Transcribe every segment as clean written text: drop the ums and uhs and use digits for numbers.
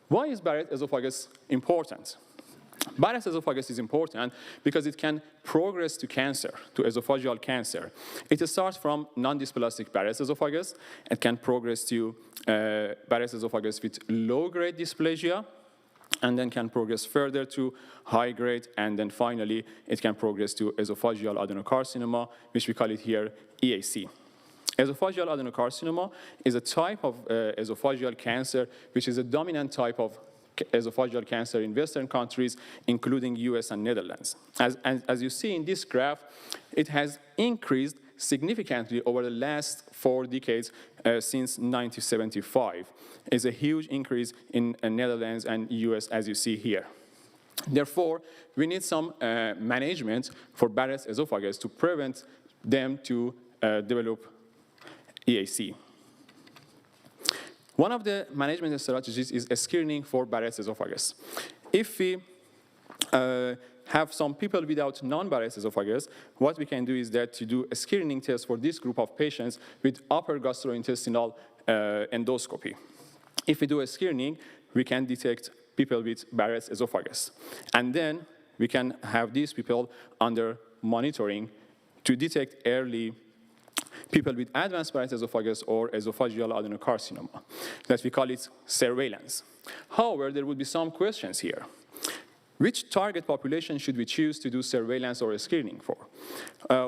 Why is Barrett's esophagus important? Barrett's esophagus is important because it can progress to cancer, to esophageal cancer. It starts from non-dysplastic Barrett's esophagus. It can progress to Barrett's esophagus with low-grade dysplasia, and then can progress further to high-grade, and then finally it can progress to esophageal adenocarcinoma, which we call it here EAC. Esophageal adenocarcinoma is a type of esophageal cancer, which is a dominant type of esophageal cancer in Western countries, including US and Netherlands. As you see in this graph, it has increased significantly over the last 4 decades since 1975. It's a huge increase in Netherlands and US, as you see here. Therefore, we need some management for Barrett's esophagus to prevent them to develop EAC. One of the management strategies is a screening for Barrett's esophagus. If we have some people without non-Barrett's esophagus, what we can do is that to do a screening test for this group of patients with upper gastrointestinal endoscopy. If we do a screening, we can detect people with Barrett's esophagus. And then we can have these people under monitoring to detect early people with advanced Barrett's esophagus or esophageal adenocarcinoma, that we call it surveillance. However, there would be some questions here. Which target population should we choose to do surveillance or screening for?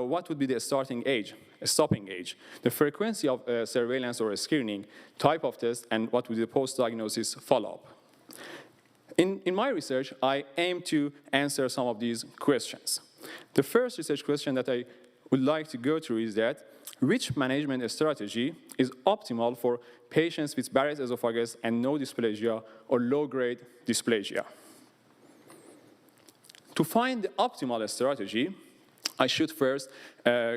What would be the starting age, a stopping age, the frequency of surveillance or screening, type of test, and what would be the post-diagnosis follow-up? In my research, I aim to answer some of these questions. The first research question that I would like to go through is that which management strategy is optimal for patients with Barrett's esophagus and no dysplasia or low-grade dysplasia? To find the optimal strategy, I should first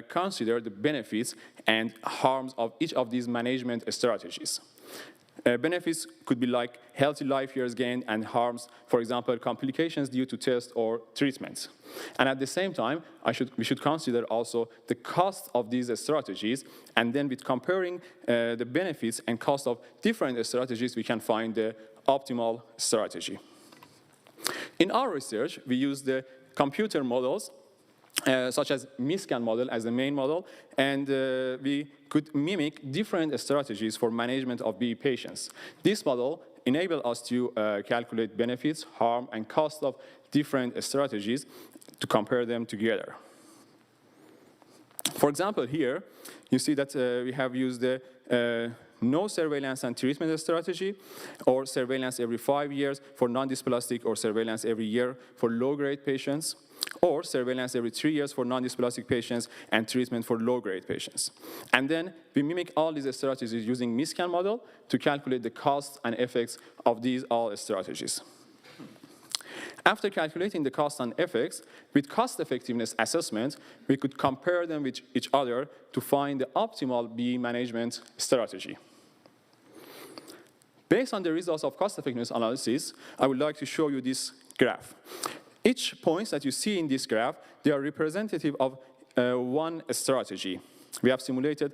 consider the benefits and harms of each of these management strategies. Benefits could be like healthy life years gained, and harms, for example, complications due to test or treatments. And at the same time, we should consider also the cost of these strategies, and then with comparing the benefits and cost of different strategies, we can find the optimal strategy. In our research, we use the computer models such as MISCAN model as the main model, and we could mimic different strategies for management of BE patients. This model enables us to calculate benefits, harm, and cost of different strategies to compare them together. For example, here, you see that we have used the no surveillance and treatment strategy, or surveillance every 5 years for non-dysplastic, or surveillance every year for low-grade patients, or surveillance every 3 years for non-dysplastic patients and treatment for low-grade patients. And then we mimic all these strategies using MISCAN model to calculate the costs and effects of these all strategies. After calculating the cost and effects, with cost effectiveness assessment, we could compare them with each other to find the optimal BE management strategy. Based on the results of cost effectiveness analysis, I would like to show you this graph. Each point that you see in this graph, they are representative of one strategy. We have simulated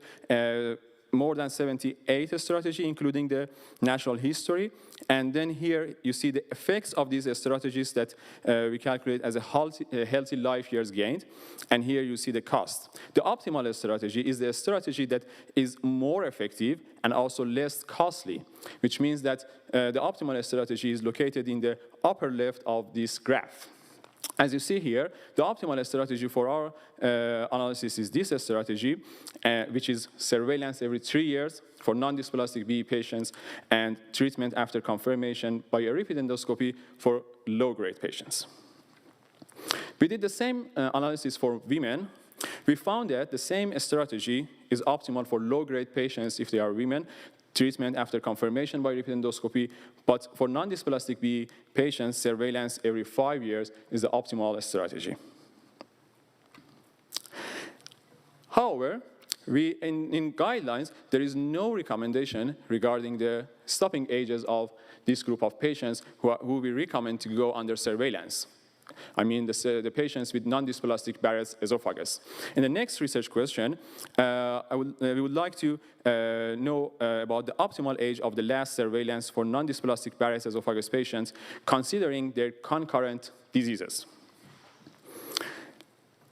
more than 78 strategies, including the natural history. And then here you see the effects of these strategies that we calculate as a healthy life years gained. And here you see the cost. The optimal strategy is the strategy that is more effective and also less costly, which means that the optimal strategy is located in the upper left of this graph. As you see here, the optimal strategy for our analysis is this strategy, which is surveillance every 3 years for non-dysplastic BE patients and treatment after confirmation by a repeat endoscopy for low-grade patients. We did the same analysis for women. We found that the same strategy is optimal for low-grade patients if they are women, treatment after confirmation by repeat endoscopy, but for non-dysplastic BE patients, surveillance every 5 years is the optimal strategy. However, in guidelines, there is no recommendation regarding the stopping ages of this group of patients who we recommend to go under surveillance. I mean the patients with non-dysplastic Barrett's esophagus. In the next research question, we would like to know about the optimal age of the last surveillance for non-dysplastic Barrett's esophagus patients, considering their concurrent diseases.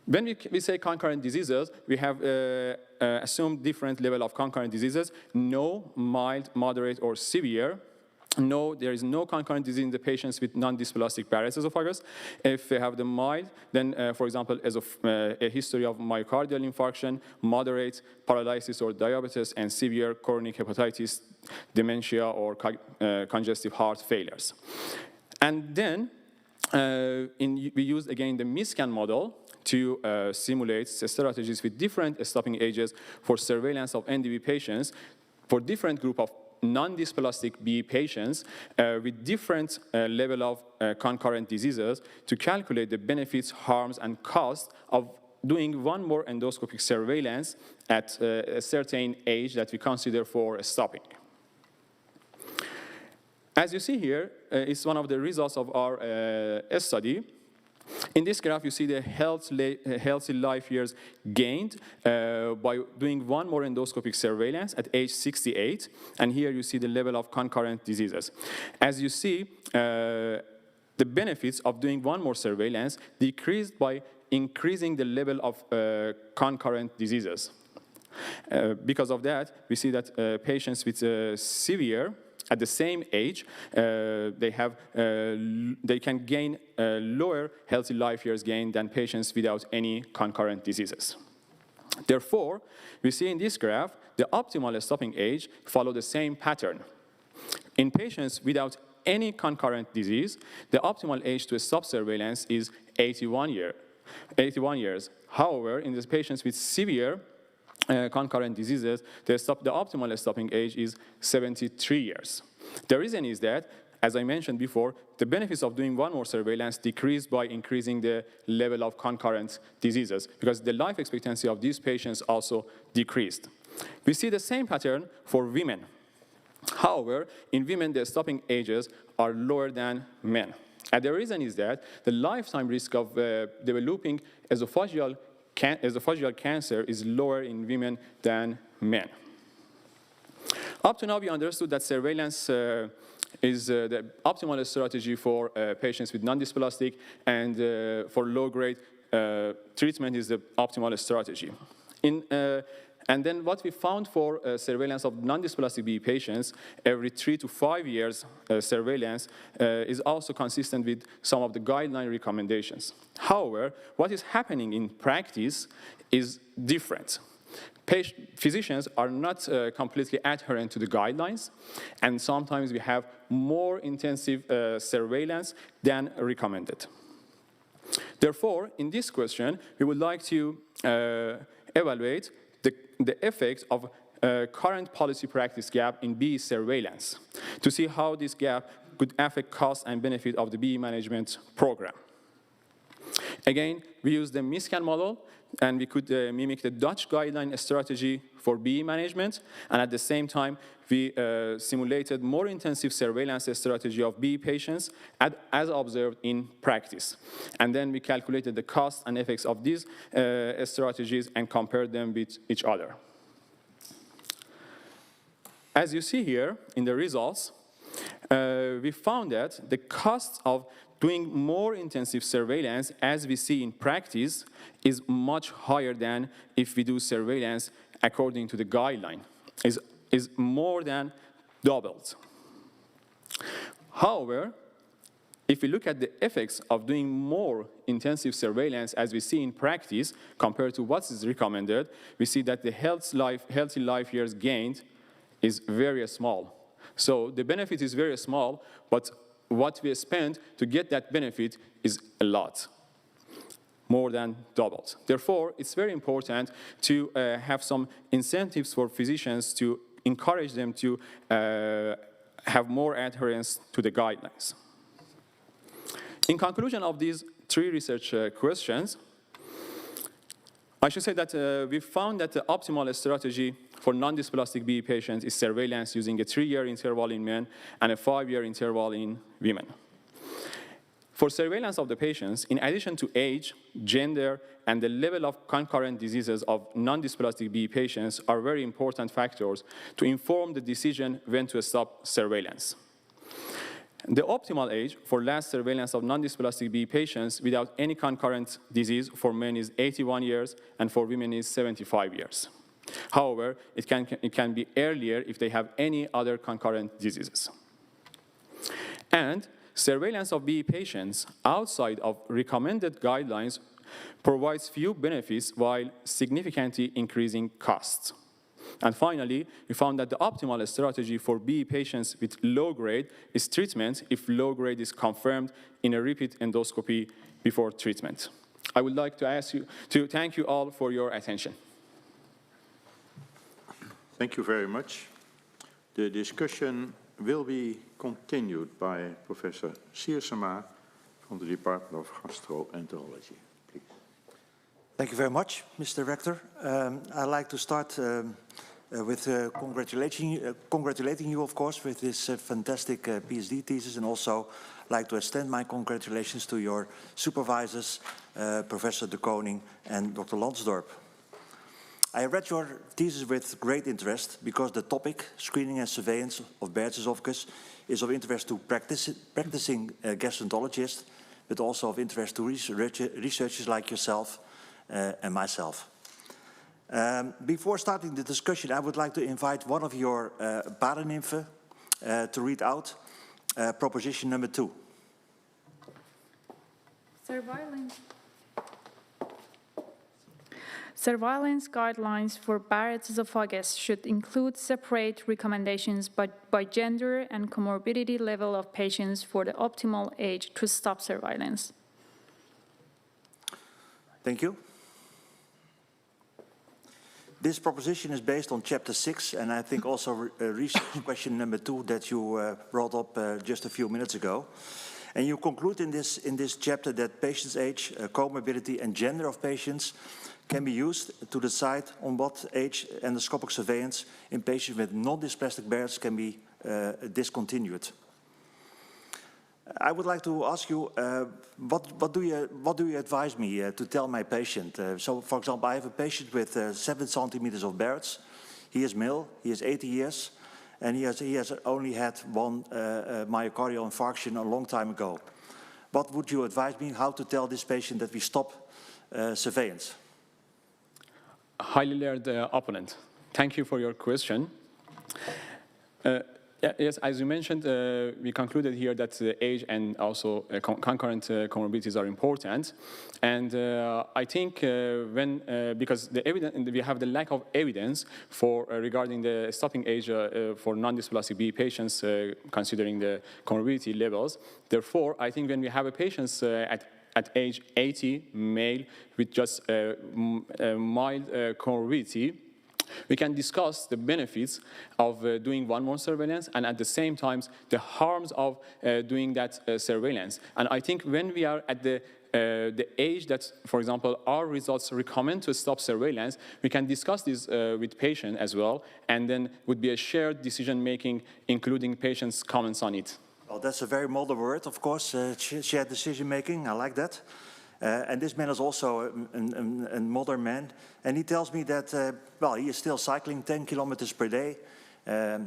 When we say concurrent diseases, we have assumed different level of concurrent diseases: no, mild, moderate, or severe. No, there is no concurrent disease in the patients with non-dysplastic Barrett's esophagus. If they have the mild, then, for example, a history of myocardial infarction, moderate paralysis or diabetes, and severe chronic hepatitis, dementia, or congestive heart failures. And then we used, again, the MISCAN model to simulate strategies with different stopping ages for surveillance of NDB patients for different group of non-dysplastic BE patients with different level of concurrent diseases to calculate the benefits, harms, and costs of doing one more endoscopic surveillance at a certain age that we consider for stopping. As you see here, it's one of the results of our study. In this graph, you see the healthy life years gained by doing one more endoscopic surveillance at age 68. And here you see the level of concurrent diseases. As you see, the benefits of doing one more surveillance decreased by increasing the level of concurrent diseases. Because of that, we see that patients with severe, at the same age, they can gain lower healthy life years gain than patients without any concurrent diseases. Therefore, we see in this graph, the optimal stopping age follow the same pattern. In patients without any concurrent disease, the optimal age to stop surveillance is 81 years. However, in the patients with severe concurrent diseases, the optimal stopping age is 73 years. The reason is that, as I mentioned before, the benefits of doing one more surveillance decreased by increasing the level of concurrent diseases, because the life expectancy of these patients also decreased. We see the same pattern for women. However, in women, the stopping ages are lower than men. And the reason is that the lifetime risk of developing esophageal cancer is lower in women than men. Up to now, we understood that surveillance is the optimal strategy for patients with non-dysplastic, and for low-grade treatment is the optimal strategy. And then what we found for surveillance of non-dysplastic BE patients, every 3 to 5 years surveillance is also consistent with some of the guideline recommendations. However, what is happening in practice is different. Physicians are not completely adherent to the guidelines, and sometimes we have more intensive surveillance than recommended. Therefore, in this question, we would like to evaluate the effect of current policy practice gap in BE surveillance to see how this gap could affect cost and benefit of the BE management program. Again, we use the MISCAN model, and we could mimic the Dutch guideline strategy for BE management, and at the same time, we simulated more intensive surveillance strategy of BE patients as observed in practice. And then we calculated the cost and effects of these strategies and compared them with each other. As you see here in the results, we found that the cost of doing more intensive surveillance, as we see in practice, is much higher than if we do surveillance according to the guideline, is more than doubled. However, if we look at the effects of doing more intensive surveillance as we see in practice compared to what is recommended, we see that the healthy life years gained is very small. So the benefit is very small, but what we spend to get that benefit is a lot, more than doubled. Therefore, it's very important to have some incentives for physicians to encourage them to have more adherence to the guidelines. In conclusion of these 3 research questions, I should say that we found that the optimal strategy for non-dysplastic BE patients is surveillance using a 3-year interval in men and a 5-year interval in women. For surveillance of the patients, in addition to age, gender, and the level of concurrent diseases of non-dysplastic BE patients are very important factors to inform the decision when to stop surveillance. The optimal age for last surveillance of non-dysplastic BE patients without any concurrent disease for men is 81 years and for women is 75 years. However, it can be earlier if they have any other concurrent diseases. And surveillance of BE patients outside of recommended guidelines provides few benefits while significantly increasing costs. And finally, we found that the optimal strategy for BE patients with low grade is treatment if low grade is confirmed in a repeat endoscopy before treatment. I would like to thank you all for your attention. Thank you very much. The discussion will be continued by Professor Siersema from the Department of Gastroenterology. Please. Thank you very much, Mr. Rector. I'd like to start with congratulating you, of course, with this fantastic PhD thesis, and also like to extend my congratulations to your supervisors, Professor De Koning and Dr. Lansdorp. I read your thesis with great interest because the topic, screening and surveillance of Barrett's esophagus, is of interest to practicing gastroenterologists, but also of interest to researchers like yourself and myself. Before starting the discussion, I would like to invite one of your paraninfen to read out proposition number 2. Surveillance guidelines for Barrett's esophagus should include separate recommendations by gender and comorbidity level of patients for the optimal age to stop surveillance. Thank you. This proposition is based on Chapter 6, and I think also research question number 2 that you brought up just a few minutes ago. And you conclude in this chapter that patient's age, comorbidity, and gender of patients can be used to decide on what age endoscopic surveillance in patients with non-dysplastic Barrett's can be discontinued. I would like to ask you, what do you advise me to tell my patient? So, for example, I have a patient with 7 centimeters of Barrett's. He is male, he is 80 years, and he has only had one myocardial infarction a long time ago. What would you advise me how to tell this patient that we stop surveillance? Highly learned opponent. Thank you for your question. Yes, as you mentioned, we concluded here that age and also concurrent comorbidities are important. And I think because we have the lack of evidence for regarding the stopping age for non-dysplastic BE patients considering the comorbidity levels. Therefore, I think when we have a patient at age 80, male, with just mild comorbidity, we can discuss the benefits of doing one more surveillance and at the same time the harms of doing that surveillance. And I think when we are at the age that, for example, our results recommend to stop surveillance, we can discuss this with patient as well, and then would be a shared decision-making, including patients' comments on it. Well, that's a very modern word, of course, shared decision-making. I like that. And this man is also a modern man. And he tells me that, well, he is still cycling 10 kilometers per day.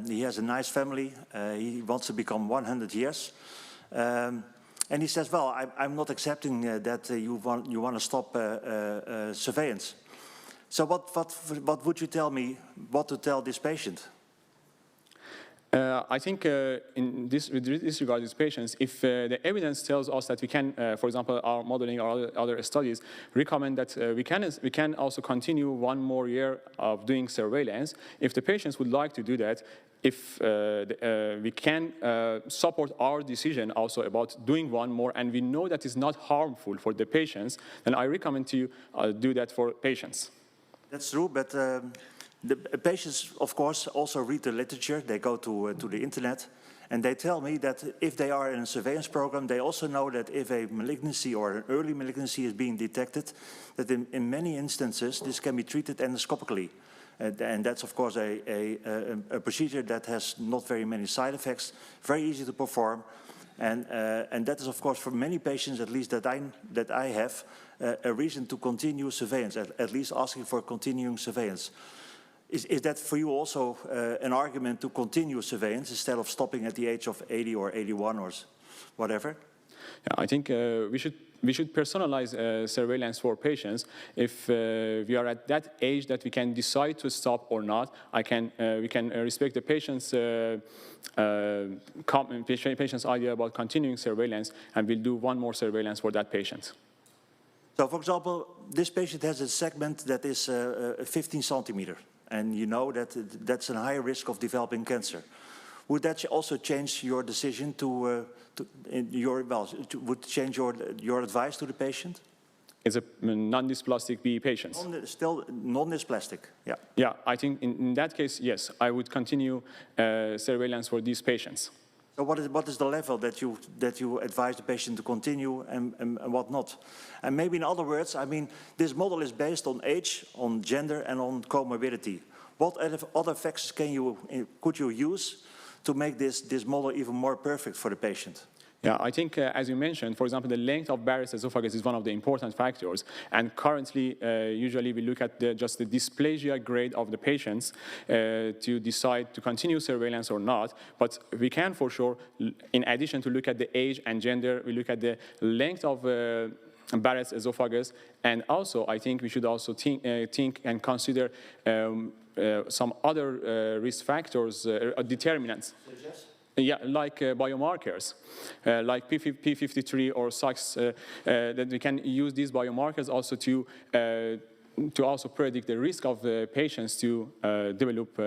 He has a nice family. He wants to become 100 years. And he says, well, I'm not accepting that you want to stop surveillance. So what would you tell me what to tell this patient? I think with this regard to these patients, if the evidence tells us that we can, for example, our modeling or other studies recommend that we can also continue one more year of doing surveillance, if the patients would like to do that, if we can support our decision also about doing one more, and we know that is not harmful for the patients, then I recommend to do that for patients. That's true, but the patients, of course, also read the literature. They go to the internet, and they tell me that if they are in a surveillance program, they also know that if a malignancy or an early malignancy is being detected, that in many instances this can be treated endoscopically. And that's, of course, a procedure that has not very many side effects, very easy to perform, And that is, of course, for many patients, at least that I have, a reason to continue surveillance, at least asking for continuing surveillance. Is that for you also an argument to continue surveillance instead of stopping at the age of 80 or 81 or whatever? Yeah, I think we should personalize surveillance for patients. If we are at that age that we can decide to stop or not, we can respect the patient's idea about continuing surveillance, and we'll do one more surveillance for that patient. So, for example, this patient has a segment that is 15 centimeter, and you know that that's a high risk of developing cancer. Would that also change your decision would change your advice to the patient? It's a non-dysplastic BE patient. Still non-dysplastic, yeah. Yeah, I think in that case, yes, I would continue surveillance for these patients. So what is the level that you advise the patient to continue and what not? And maybe in other words, I mean, this model is based on age, on gender, and on comorbidity. What other factors could you use to make this model even more perfect for the patient? Yeah, I think, as you mentioned, for example, the length of Barrett's esophagus is one of the important factors. And currently, usually we look at just the dysplasia grade of the patients to decide to continue surveillance or not. But we can, for sure, in addition to look at the age and gender, we look at the length of Barrett's esophagus. And also, I think we should also think and consider some other risk factors, determinants. Yes. Yeah, like biomarkers, like P53 or SOX, that we can use these biomarkers also to also predict the risk of patients to develop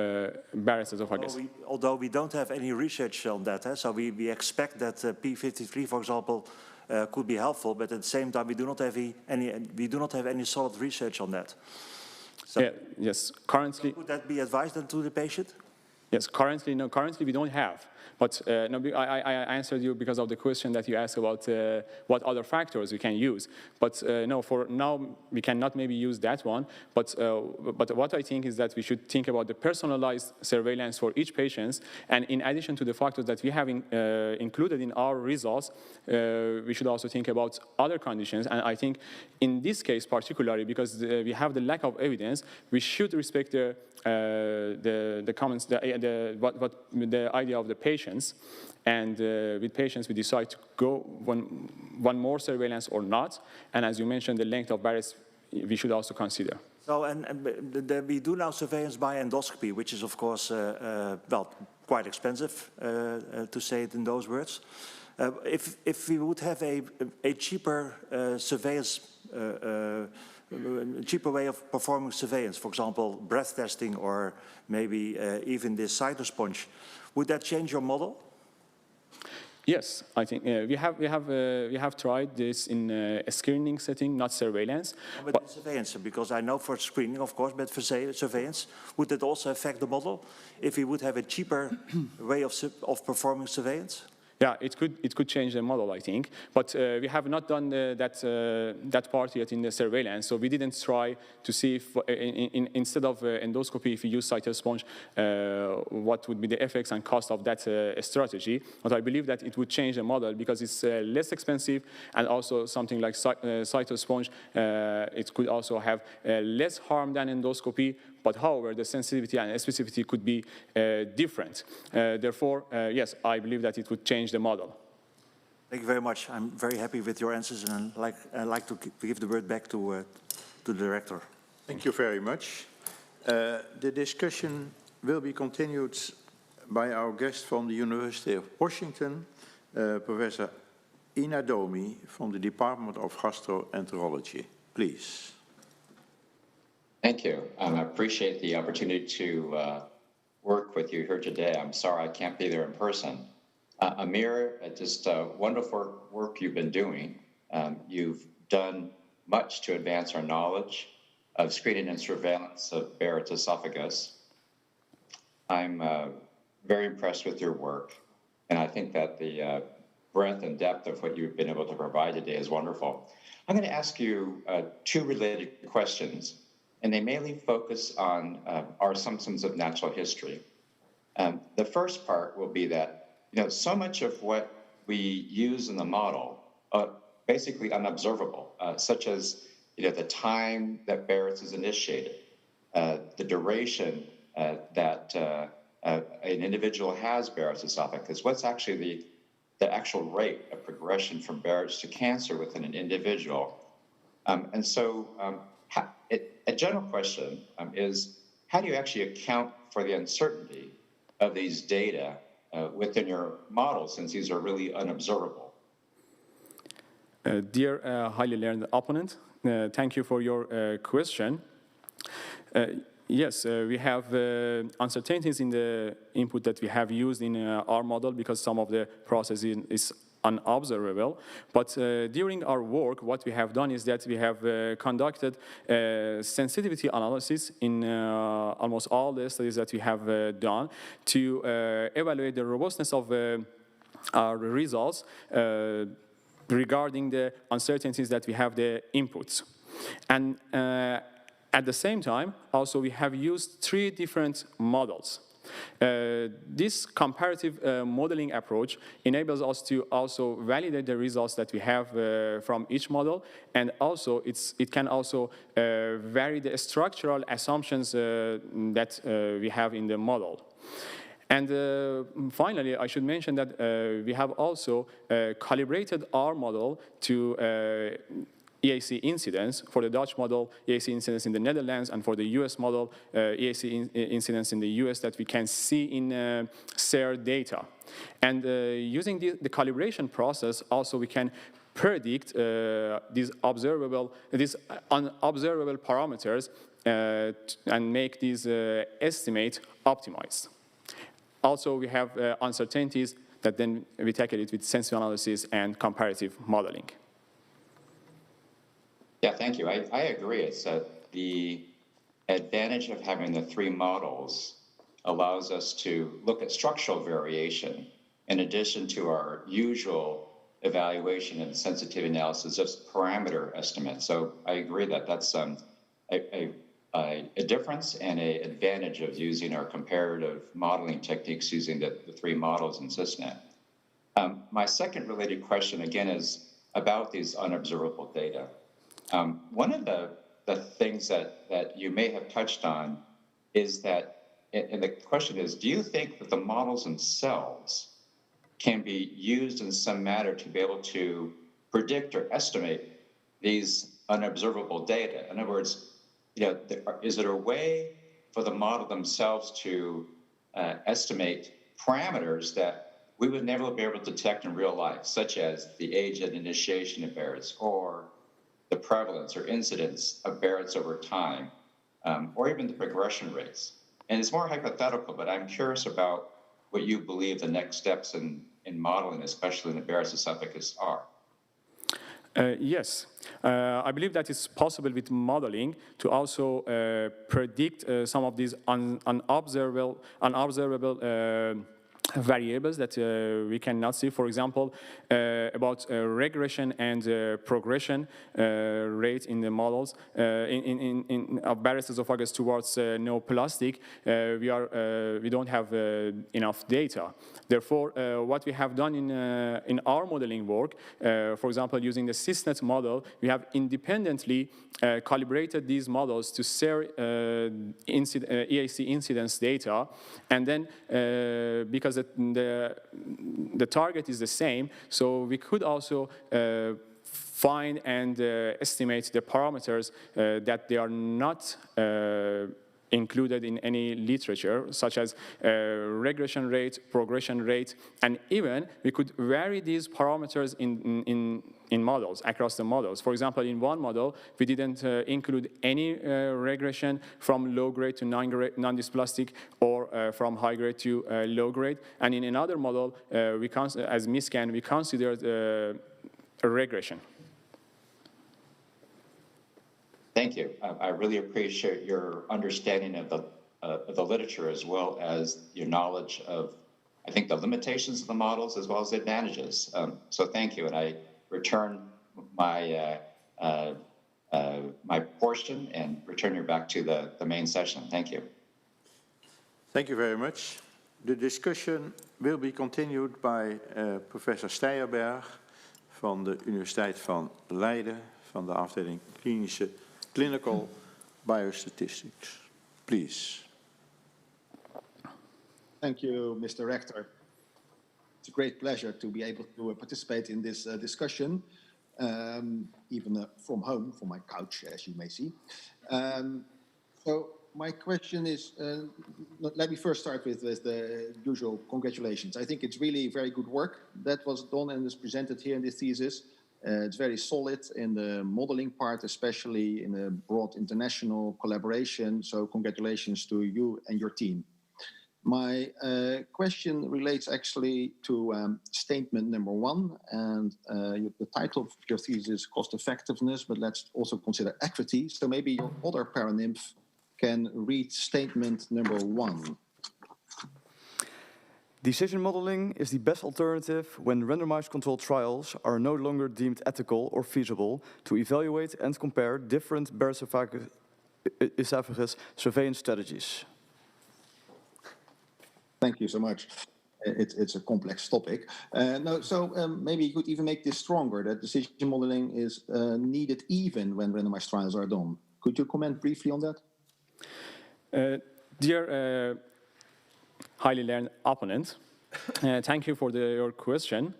Barrett's esophagus. Although we don't have any research on that, so we expect that P53, for example, could be helpful, but at the same time we do not have any solid research on that. So yeah, yes, currently. Could that be advised then to the patient? Yes, currently we don't have. But no, I answered you because of the question that you asked about what other factors we can use. But no, for now, we cannot maybe use that one. But what I think is that we should think about the personalized surveillance for each patient. And in addition to the factors that we have included in our results, we should also think about other conditions. And I think in this case particularly, because we have the lack of evidence, we should respect the comments, the idea of the patients, and with patients we decide to go one more surveillance or not. And as you mentioned, the length of Barrett's we should also consider. So, we do now surveillance by endoscopy, which is of course well, quite expensive, to say it in those words. If we would have a cheaper surveillance. Cheaper way of performing surveillance, for example, breath testing or maybe even this cytosponge, would that change your model? Yes, I think we have tried this in a screening setting, not surveillance. But surveillance, because I know for screening, of course, but for surveillance, would that also affect the model if we would have a cheaper way of performing surveillance? Yeah, it could change the model, I think, but we have not done that part yet in the surveillance. So we didn't try to see if, instead of endoscopy, if we use cytosponge, what would be the effects and cost of that strategy. But I believe that it would change the model because it's less expensive, and also something like cytosponge, it could also have less harm than endoscopy. But however, the sensitivity and specificity could be different. Therefore, yes, I believe that it would change the model. Thank you very much. I'm very happy with your answers, and I'd like to give the word back to the director. Thank you very much. The discussion will be continued by our guest from the University of Washington, Professor Ina Domi from the Department of Gastroenterology. Please. Thank you. I appreciate the opportunity to work with you here today. I'm sorry I can't be there in person. Amir, just wonderful work you've been doing. You've done much to advance our knowledge of screening and surveillance of Barrett's esophagus. I'm very impressed with your work, and I think that the breadth and depth of what you've been able to provide today is wonderful. I'm going to ask you two related questions, and they mainly focus on our assumptions of natural history. The first part will be that, so much of what we use in the model basically unobservable, such as the time that Barrett's is initiated, the duration that an individual has Barrett's esophagus, what's actually the actual rate of progression from Barrett's to cancer within an individual. And so a general question is, how do you actually account for the uncertainty of these data within your model, since these are really unobservable? Dear highly learned opponent, thank you for your question. Yes, we have uncertainties in the input that we have used in our model because some of the processing is unobservable. But during our work, what we have done is that we have conducted sensitivity analysis in almost all the studies that we have done to evaluate the robustness of our results regarding the uncertainties that we have the inputs. And at the same time, also we have used 3 different models. This comparative modeling approach enables us to also validate the results that we have from each model, and also it can also vary the structural assumptions that we have in the model. And finally, I should mention that we have also calibrated our model to EAC incidence. For the Dutch model, EAC incidence in the Netherlands, and for the US model, EAC incidence in the US that we can see in SER data. And using the calibration process, also we can predict these unobservable parameters and make these estimate optimized. Also, we have uncertainties that then we tackle it with sensitive analysis and comparative modeling. Yeah, thank you. I agree. It's the advantage of having the 3 models allows us to look at structural variation in addition to our usual evaluation and sensitivity analysis, just parameter estimates. So I agree that that's a difference and an advantage of using our comparative modeling techniques using the 3 models in SysNet. My second related question, again, is about these unobservable data. One of the things that you may have touched on is that, and the question is, do you think that the models themselves can be used in some manner to be able to predict or estimate these unobservable data? In other words, is there a way for the model themselves to estimate parameters that we would never be able to detect in real life, such as the age at initiation of Barrett's, or the prevalence or incidence of Barrett's over time, or even the progression rates? And it's more hypothetical, but I'm curious about what you believe the next steps in modeling, especially in the Barrett's esophagus, are. Yes, I believe that it's possible with modeling to also predict some of these unobservable variables that we cannot see. For example, about regression and progression rate in the models of Barrett's esophagus towards neoplastic. We don't have enough data. Therefore, what we have done in our modeling work, for example, using the SysNet model, we have independently calibrated these models to SER EAC incidence data, and then because the target is the same, so we could also find and estimate the parameters that they are not included in any literature, such as regression rate, progression rate, and even we could vary these parameters in models, across the models. For example, in one model, we didn't include any regression from low grade to non-dysplastic or from high grade to low grade. And in another model, as MISCAN, we considered a regression. Thank you. I really appreciate your understanding of the literature, as well as your knowledge of, I think, the limitations of the models as well as the advantages. So thank you, and I return my my portion and return you back to the main session. Thank you. Thank you very much. The discussion will be continued by Professor Steyerberg van de Universiteit van Leiden, van de afdeling Clinical Biostatistics. Please. Thank you, Mr. Rector. It's a great pleasure to be able to participate in this discussion, even from home, from my couch, as you may see. So my question is, let me first start with the usual congratulations. I think it's really very good work that was done and is presented here in this thesis. It's very solid in the modeling part, especially in a broad international collaboration. So congratulations to you and your team. My question relates actually to statement number 1, and the title of your thesis is cost effectiveness, but let's also consider equity. So maybe your other paranymph can read statement number 1. Decision modeling is the best alternative when randomized controlled trials are no longer deemed ethical or feasible to evaluate and compare different esophagus surveillance strategies. Thank you so much. It's a complex topic. Maybe you could even make this stronger, that decision modeling is needed even when randomized trials are done. Could you comment briefly on that? Dear highly learned opponent, thank you for your question.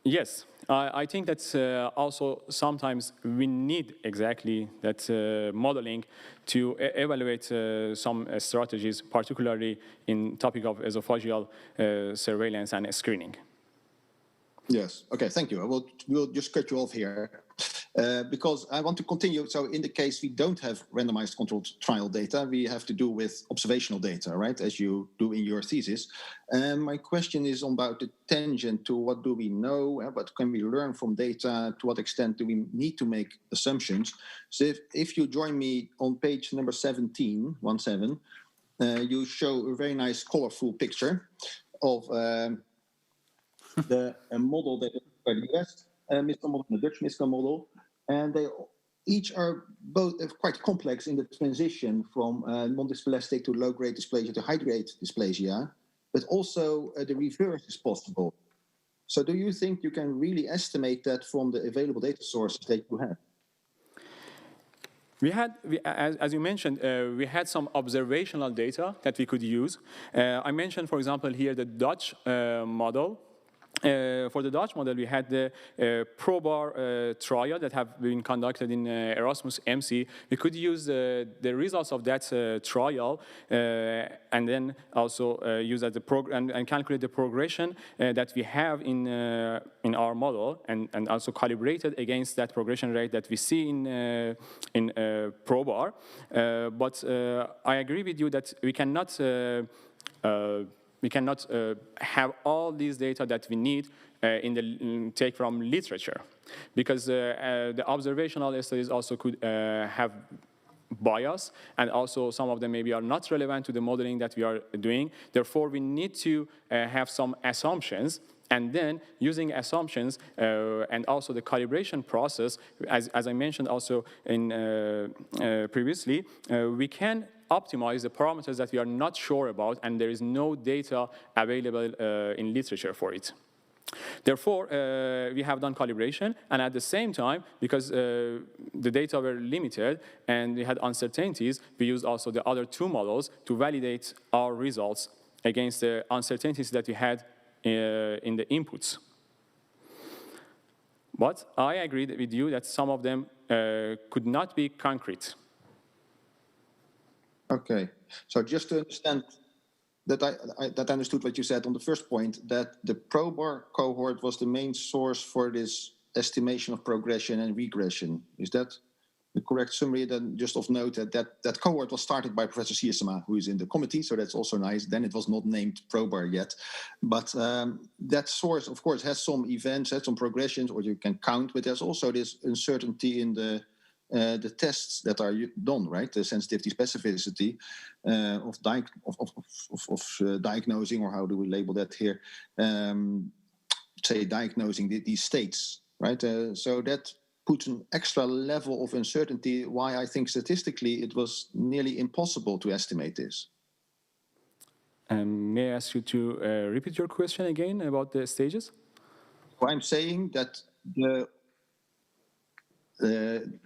Yes, I think that also sometimes we need exactly that modeling to evaluate some strategies, particularly in topic of esophageal surveillance and screening. Yes. Okay. Thank you. We'll just cut you off here because I want to continue. So, in the case we don't have randomized controlled trial data, we have to do with observational data, right? As you do in your thesis. And my question is about the tangent to what do we know, what can we learn from data? To what extent do we need to make assumptions? So, if you join me on page number 17, you show a very nice, colorful picture of. The model that is by the US MISCA model and the Dutch MISCA model, and they each are both quite complex in the transition from non-dysplastic to low-grade dysplasia to high-grade dysplasia, but also the reverse is possible. So do you think you can really estimate that from the available data sources that you have? As you mentioned, we had some observational data that we could use. I mentioned, for example, here the Dutch model. For the Dutch model, we had the ProBar trial that have been conducted in Erasmus MC. We could use the results of that trial and then also use as the and calculate the progression that we have in our model, and also calibrate it against that progression rate that we see in ProBar. But I agree with you that we cannot have all these data that we need take from literature, because the observational studies also could have bias, and also some of them maybe are not relevant to the modeling that we are doing. Therefore, we need to have some assumptions, and then using assumptions and also the calibration process, as I mentioned also in previously, we can optimize the parameters that we are not sure about, and there is no data available in literature for it. Therefore, we have done calibration, and at the same time, because the data were limited and we had uncertainties, we used also the other two models to validate our results against the uncertainties that we had in the inputs. But I agree with you that some of them could not be concrete. Okay, so just to understand that I understood what you said on the first point, that the ProBar cohort was the main source for this estimation of progression and regression. Is that the correct summary? Then just of note that cohort was started by Professor Siersema, who is in the committee, so that's also nice. Then it was not named ProBar yet. But that source, of course, has some events, has some progressions, or you can count, but there's also this uncertainty in the tests that are done, right? The sensitivity specificity of diagnosing, or how do we label that here? Say diagnosing these states, right? So that puts an extra level of uncertainty, why I think statistically it was nearly impossible to estimate this. May I ask you to repeat your question again about the stages? So I'm saying that the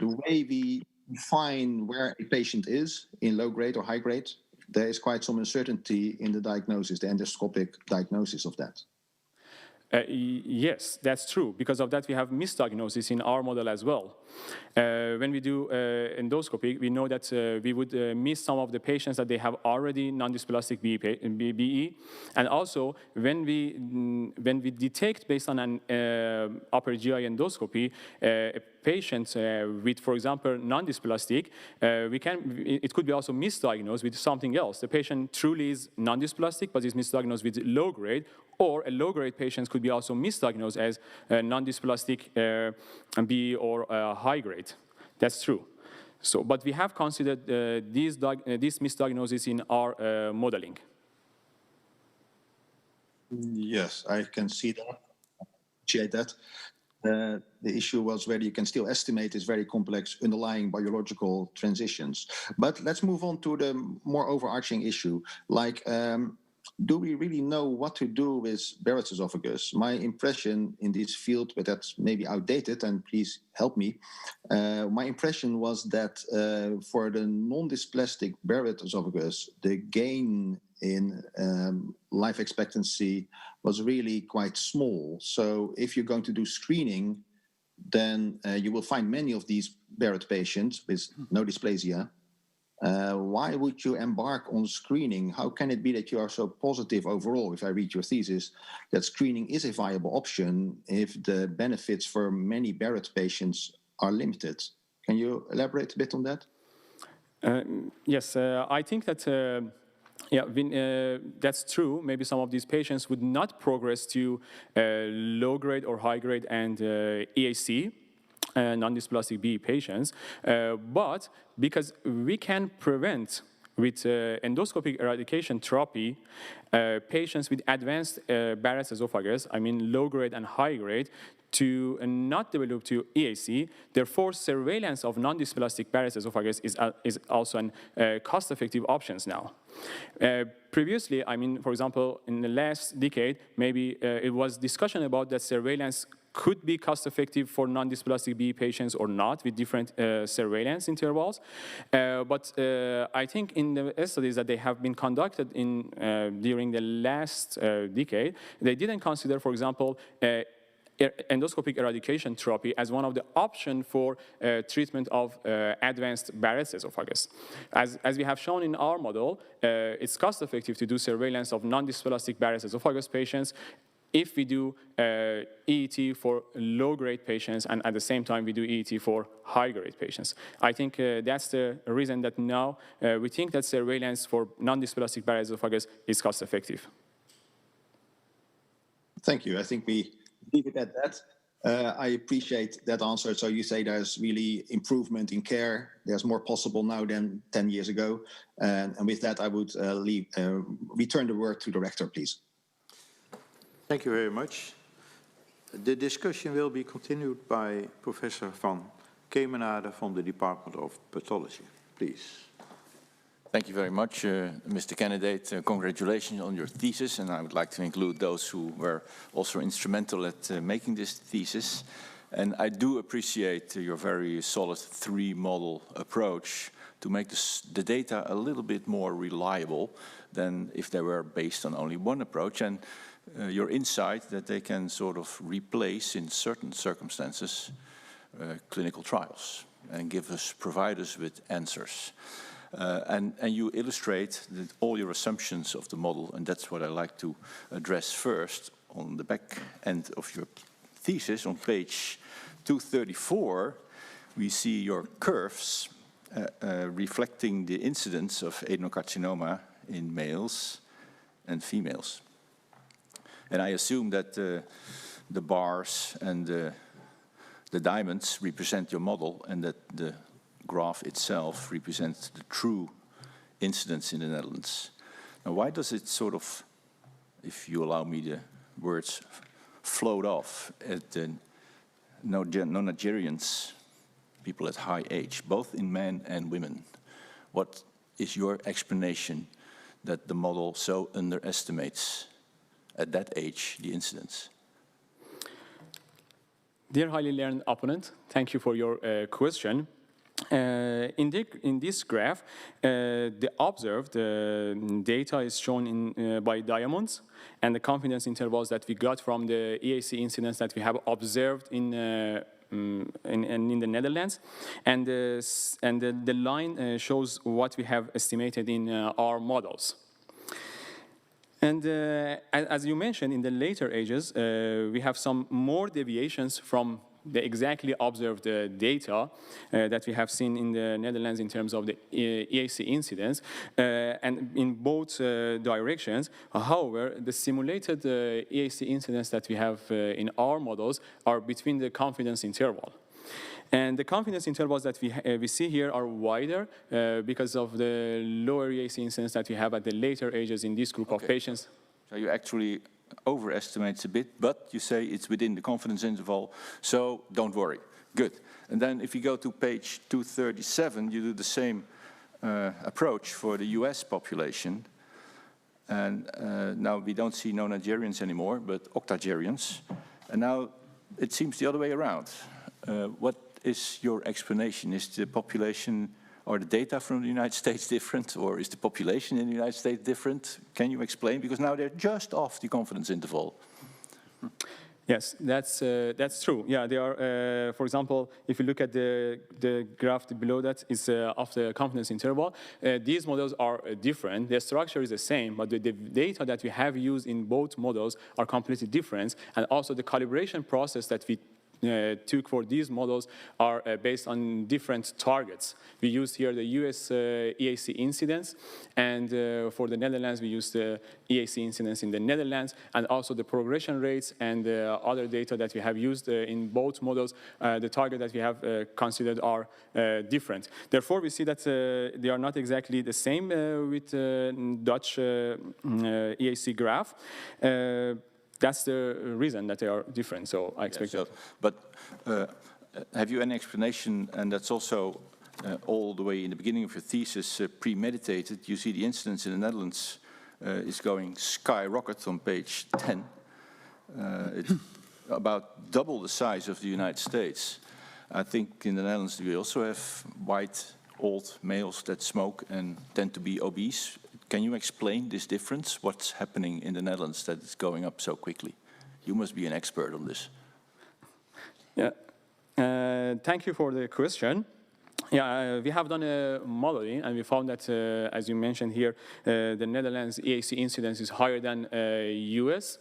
way we define where a patient is in low grade or high grade, there is quite some uncertainty in the diagnosis, the endoscopic diagnosis of that. Yes, that's true. Because of that, we have misdiagnosis in our model as well. When we do endoscopy, we know that we would miss some of the patients that they have already non-dysplastic BE. And also, when we detect based on an upper GI endoscopy, a patient with, for example, non-dysplastic, it could be also misdiagnosed with something else. The patient truly is non-dysplastic, but is misdiagnosed with low grade, or a low-grade patient could be also misdiagnosed as non-dysplastic BE or high grade. That's true. So, but we have considered this misdiagnosis in our modeling. Yes, I can see that. Appreciate that. The issue was whether you can still estimate this very complex underlying biological transitions. But let's move on to the more overarching issue, like do we really know what to do with Barrett's esophagus? My impression in this field, but that's maybe outdated, and please help me. My impression was that for the non-dysplastic Barrett's esophagus, the gain in life expectancy was really quite small. So if you're going to do screening, then you will find many of these Barrett patients with no dysplasia. Why would you embark on screening? How can it be that you are so positive overall, if I read your thesis, that screening is a viable option if the benefits for many Barrett patients are limited? Can you elaborate a bit on that? Yes, I think that that's true. Maybe some of these patients would not progress to low grade or high grade and EAC. Non-dysplastic BE patients, but because we can prevent with endoscopic eradication therapy patients with advanced Barrett's esophagus, I mean low grade and high grade, to not develop to EAC. Therefore, surveillance of non-dysplastic Barrett's esophagus is also a cost-effective option now. Previously, I mean, for example, in the last decade, maybe it was discussion about that surveillance could be cost-effective for non-dysplastic BE patients or not, with different surveillance intervals. But I think in the studies that they have been conducted during the last decade, they didn't consider, for example, endoscopic eradication therapy as one of the options for treatment of advanced Barrett's esophagus. As we have shown in our model, it's cost-effective to do surveillance of non-dysplastic Barrett's esophagus patients if we do EET for low-grade patients, and at the same time we do EET for high-grade patients. I think that's the reason that now we think that surveillance for non-dysplastic Barrett's esophagus is cost-effective. Thank you. I think we leave it at that. I appreciate that answer. So you say there's really improvement in care. There's more possible now than 10 years ago. And with that, I would return the word to the rector, please. Thank you very much. The discussion will be continued by Professor Van Kemenade from the Department of Pathology. Please. Thank you very much, Mr. Candidate. Congratulations on your thesis, and I would like to include those who were also instrumental at making this thesis. And I do appreciate your very solid three-model approach to make the data a little bit more reliable than if they were based on only one approach. And your insight that they can sort of replace, in certain circumstances, clinical trials and provide us with answers. And you illustrate all your assumptions of the model, and that's what I like to address first. On the back end of your thesis, on page 234, we see your curves reflecting the incidence of adenocarcinoma in males and females. And I assume that the bars and the diamonds represent your model, and that the graph itself represents the true incidence in the Netherlands. Now, why does it sort of, if you allow me the words, float off at the non-Nigerians, people at high age, both in men and women? What is your explanation that the model so underestimates at that age the incidence? Dear highly learned opponent, thank you for your question. In this graph, the observed data is shown by diamonds, and the confidence intervals that we got from the EAC incidence that we have observed in the Netherlands, and the line shows what we have estimated in our models. And as you mentioned, in the later ages, we have some more deviations from the exactly observed data that we have seen in the Netherlands in terms of the EAC incidence, and in both directions. However, the simulated EAC incidence that we have in our models are between the confidence interval. And the confidence intervals that we see here are wider because of the lower EAC incidence that we have at the later ages in this group of patients. So you actually overestimate a bit, but you say it's within the confidence interval, so don't worry. Good. And then if you go to page 237, you do the same approach for the US population. And now we don't see nonagerians anymore, but octagerians. And now it seems the other way around. What is your explanation? Is the population or the data from the United States different, or is the population in the United States different? Can you explain? Because now they're just off the confidence interval. Yes, that's true. Yeah, they are. For example, if you look at the graph below that, is of the confidence interval. These models are different. The structure is the same, but the data that we have used in both models are completely different, and also the calibration process that we took for these models are based on different targets. We used here the US EAC incidence, and for the Netherlands, we used the EAC incidence in the Netherlands, and also the progression rates and other data that we have used in both models, the target that we have considered are different. Therefore, we see that they are not exactly the same with Dutch EAC graph. That's the reason that they are different, so I expect that. But have you any explanation, and that's also all the way in the beginning of your thesis premeditated? You see the incidence in the Netherlands is going skyrocket on page 10. It's about double the size of the United States. I think in the Netherlands we also have white old males that smoke and tend to be obese. Can you explain this difference? What's happening in the Netherlands that is going up so quickly? You must be an expert on this. Yeah, thank you for the question. Yeah, we have done a modeling, and we found that, as you mentioned here, the Netherlands EAC incidence is higher than US.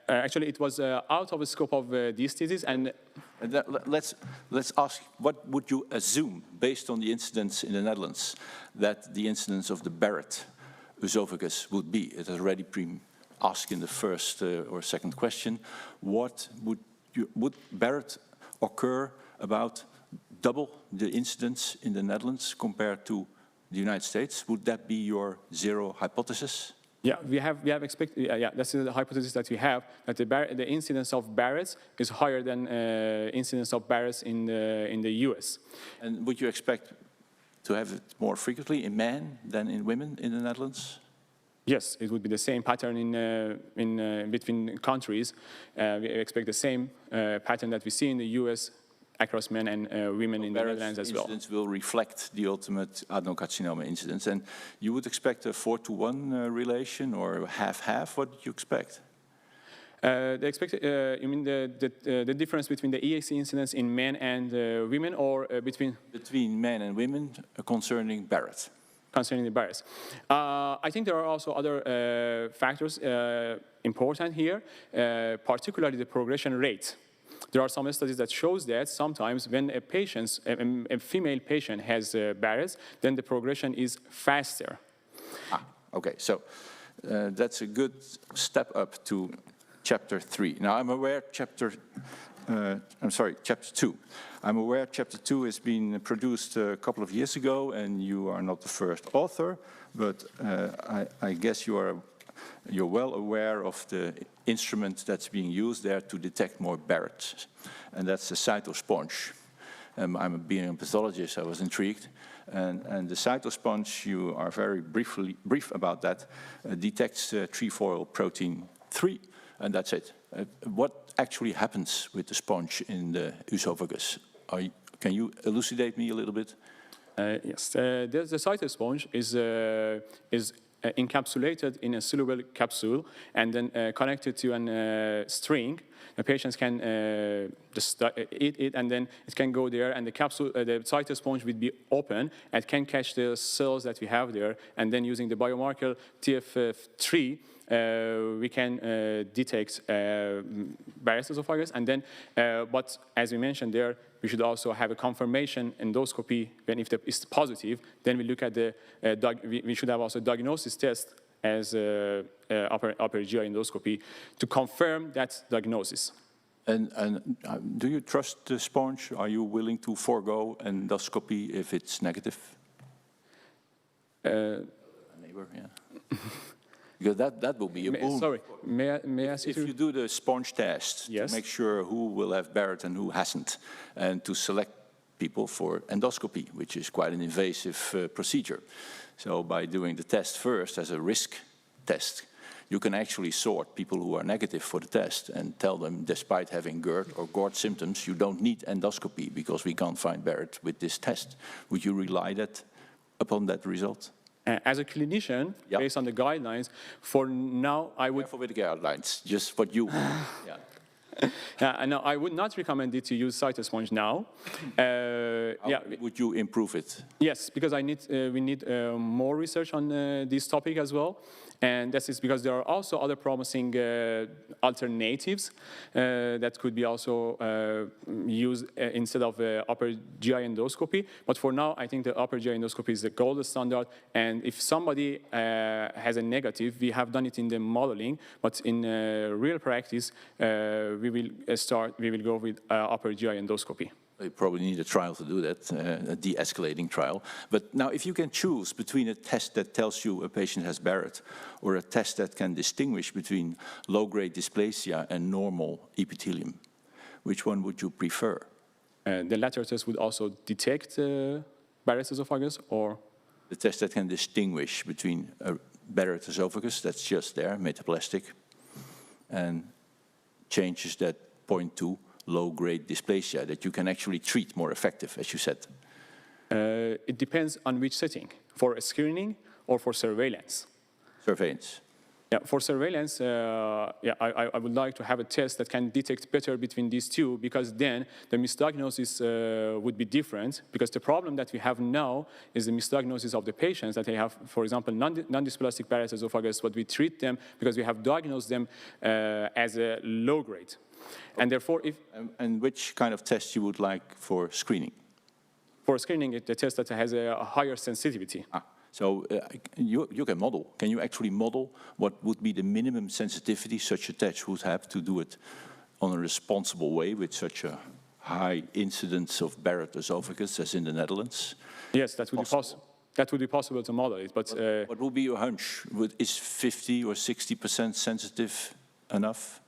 Actually, it was out of the scope of this thesis, and let's ask, what would you assume, based on the incidence in the Netherlands, that the incidence of the Barrett esophagus would be? It has already been asked in the first or second question. What would Barrett occur about double the incidence in the Netherlands compared to the United States? Would that be your zero hypothesis? Yeah, we have expected. Yeah, that's the hypothesis that we have, that the incidence of Barrett's is higher than incidence of Barrett's in the US. And would you expect to have it more frequently in men than in women in the Netherlands? Yes, it would be the same pattern in between countries. We expect the same pattern that we see in the US across men and women in the Netherlands as well. Incidence will reflect the ultimate adenocarcinoma incidence, and you would expect a 4-to-1 relation or half-half. What do you expect? You mean the difference between the EAC incidence in men and women, or between? Between men and women concerning Barrett. Concerning the Barrett's. I think there are also other factors important here, particularly the progression rate. There are some studies that shows that sometimes when a female patient has Barrett's, then the progression is faster. Okay, so that's a good step up to chapter 3. Now I'm aware chapter 2. I'm aware chapter 2 has been produced a couple of years ago, and you are not the first author, but I guess you're well aware of the instrument that's being used there to detect more Barrett's, and that's the cytosponge. Being a pathologist, I was intrigued. And the cytosponge, you are very brief about that, detects trefoil protein 3, and that's it. What actually happens with the sponge in the esophagus? Can you elucidate me a little bit? Yes, the cytosponge is encapsulated in a soluble capsule and then connected to a string. The patients can just eat it, and then it can go there, and the capsule, the cytosponge will be open and can catch the cells that we have there, and then using the biomarker TF3, we can detect Barrett's esophagus, and then, but as we mentioned there, we should also have a confirmation endoscopy. When if it's positive, then we look at the, we should have also a diagnosis test as upper GI endoscopy to confirm that diagnosis. And do you trust the sponge? Are you willing to forego endoscopy if it's negative? Neighbor, yeah. Because that will be a boon. Sorry, may I ask if you do the sponge test, yes, to make sure who will have Barrett and who hasn't, and to select people for endoscopy, which is quite an invasive procedure. So by doing the test first as a risk test, you can actually sort people who are negative for the test and tell them, despite having GERD or GORD symptoms, you don't need endoscopy because we can't find Barrett with this test. Would you rely upon that result? As a clinician, yep, based on the guidelines, for now I would... Careful with the guidelines, just what you... yeah. No, I would not recommend it to use cytosponge now. How would you improve it? Yes, because we need more research on this topic as well. And that is because there are also other promising alternatives that could be also used instead of upper GI endoscopy. But for now, I think the upper GI endoscopy is the gold standard. And if somebody has a negative, we have done it in the modeling, but in real practice, we will go with upper GI endoscopy. You probably need a trial to do that, a de-escalating trial. But now, if you can choose between a test that tells you a patient has Barrett or a test that can distinguish between low-grade dysplasia and normal epithelium, which one would you prefer? The latter test would also detect Barrett's esophagus, or? The test that can distinguish between a Barrett's esophagus that's just there, metaplastic, and changes that point to low-grade dysplasia that you can actually treat more effective, as you said? It depends on which setting, for a screening or for surveillance. Surveillance. Yeah, for surveillance, I would like to have a test that can detect better between these two, because then the misdiagnosis would be different, because the problem that we have now is the misdiagnosis of the patients that they have, for example, non-dysplastic Barrett's esophagus, but we treat them because we have diagnosed them as a low grade. And therefore, if... And which kind of test you would like for screening? For screening, the test that has a higher sensitivity. So you can model. Can you actually model what would be the minimum sensitivity such a test would have to do it on a responsible way with such a high incidence of Barrett's esophagus as in the Netherlands? Yes, that would be possible. That would be possible to model it, but... What would be your hunch? Is 50 or 60% sensitive enough?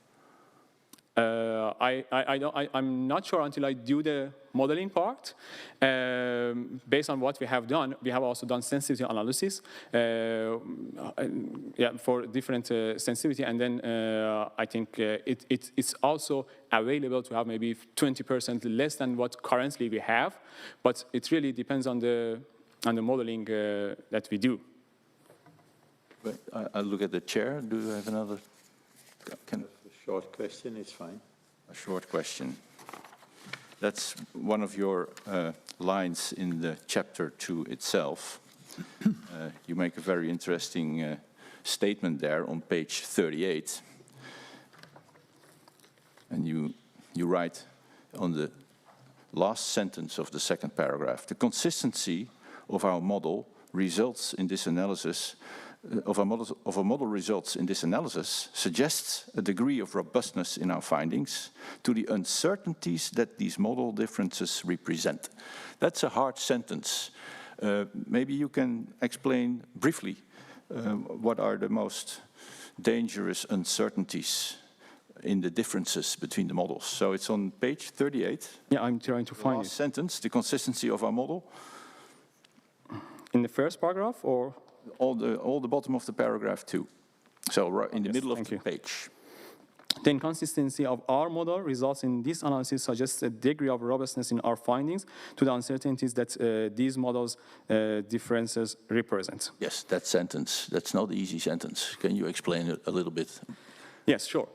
I'm not sure until I do the modeling part. Based on what we have done, we have also done sensitivity analysis for different sensitivity, and then I think it's also available to have maybe 20% less than what currently we have, but it really depends on the modeling that we do. I'll look at the chair. Do you have another? Short question is fine. A short question. That's one of your lines in the chapter 2 itself. You make a very interesting statement there on page 38. And you write on the last sentence of the second paragraph, the consistency of our model results in this analysis of a model results in this analysis suggests a degree of robustness in our findings to the uncertainties that these model differences represent. That's a hard sentence. Maybe you can explain briefly what are the most dangerous uncertainties in the differences between the models. So it's on page 38. Yeah, I'm trying to find it. Last sentence, the consistency of our model. In the first paragraph, or? All the bottom of the paragraph too. So right in the middle of the you. page. The inconsistency of our model results in this analysis suggests a degree of robustness in our findings to the uncertainties that these models' differences represent. Yes, that sentence, that's not an easy sentence. Can you explain it a little bit? Yes, sure.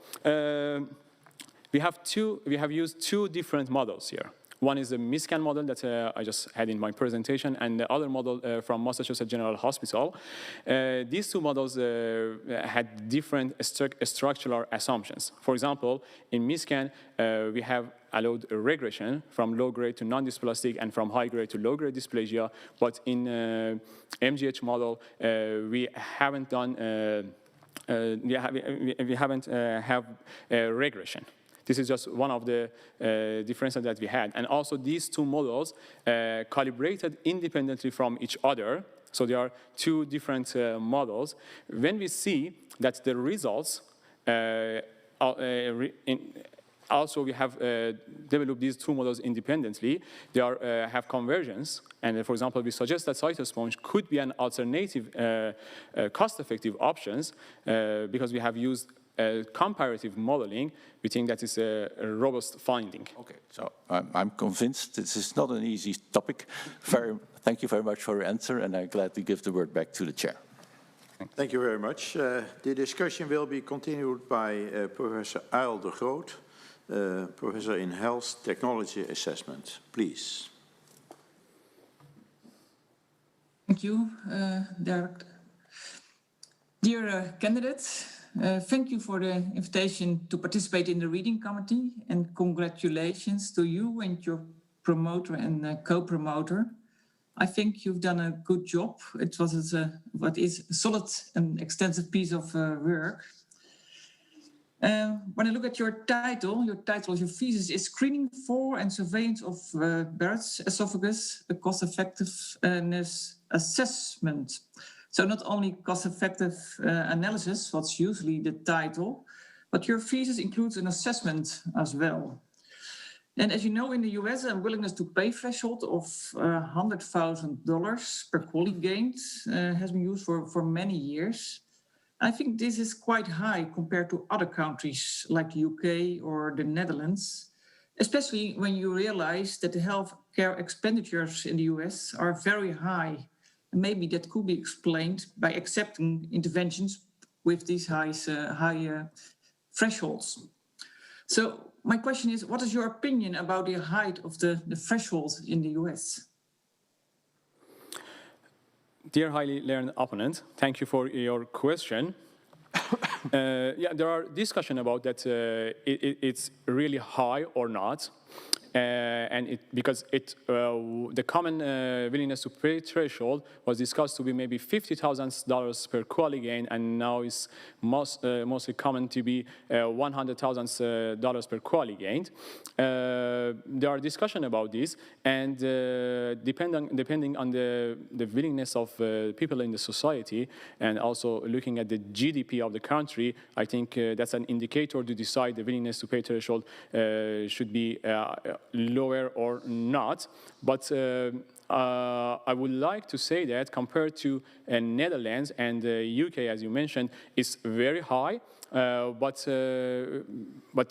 We have used two different models here. One is the MISCAN model that I just had in my presentation, and the other model from Massachusetts General Hospital. These two models had different structural assumptions. For example, in MISCAN, we have allowed a regression from low-grade to non-dysplastic and from high-grade to low-grade dysplasia, but in MGH model, we haven't done we haven't have a regression. This is just one of the differences that we had. And also these two models calibrated independently from each other. So there are two different models. When we see that the results, also we have developed these two models independently, they have convergence. And for example, we suggest that cytosponge could be an alternative cost-effective options because we have used comparative modeling. We think that is a robust finding. Okay, so I'm convinced this is not an easy topic. Thank you very much for your answer, and I'm glad to give the word back to the chair. Thank you very much. The discussion will be continued by Professor Ayl de Groot, Professor in Health Technology Assessment. Please. Thank you, Dirk. Dear candidates, thank you for the invitation to participate in the reading committee, and congratulations to you and your promoter and co-promoter. I think you've done a good job. It was what is a solid and extensive piece of work. When I look at your title, your thesis is Screening for and Surveillance of Barrett's Esophagus, a Cost-Effectiveness Assessment. So not only cost-effective analysis, what's usually the title, but your thesis includes an assessment as well. And as you know, in the US, a willingness to pay threshold of $100,000 per quality gained has been used for many years. I think this is quite high compared to other countries like the UK or the Netherlands, especially when you realize that the healthcare expenditures in the US are very high. Maybe that could be explained by accepting interventions with these high thresholds. So my question is, what is your opinion about the height of the thresholds in the US? Dear highly learned opponent, thank you for your question. Yeah, there are discussions about that it's really high or not. And because the common willingness to pay threshold was discussed to be maybe $50,000 per quality gain, and now is mostly common to be $100,000 per quality gain. There are discussions about this, and depending on the willingness of people in the society, and also looking at the GDP of the country, I think that's an indicator to decide the willingness to pay threshold should be lower or not. But I would like to say that compared to Netherlands and the UK, as you mentioned, is very high. But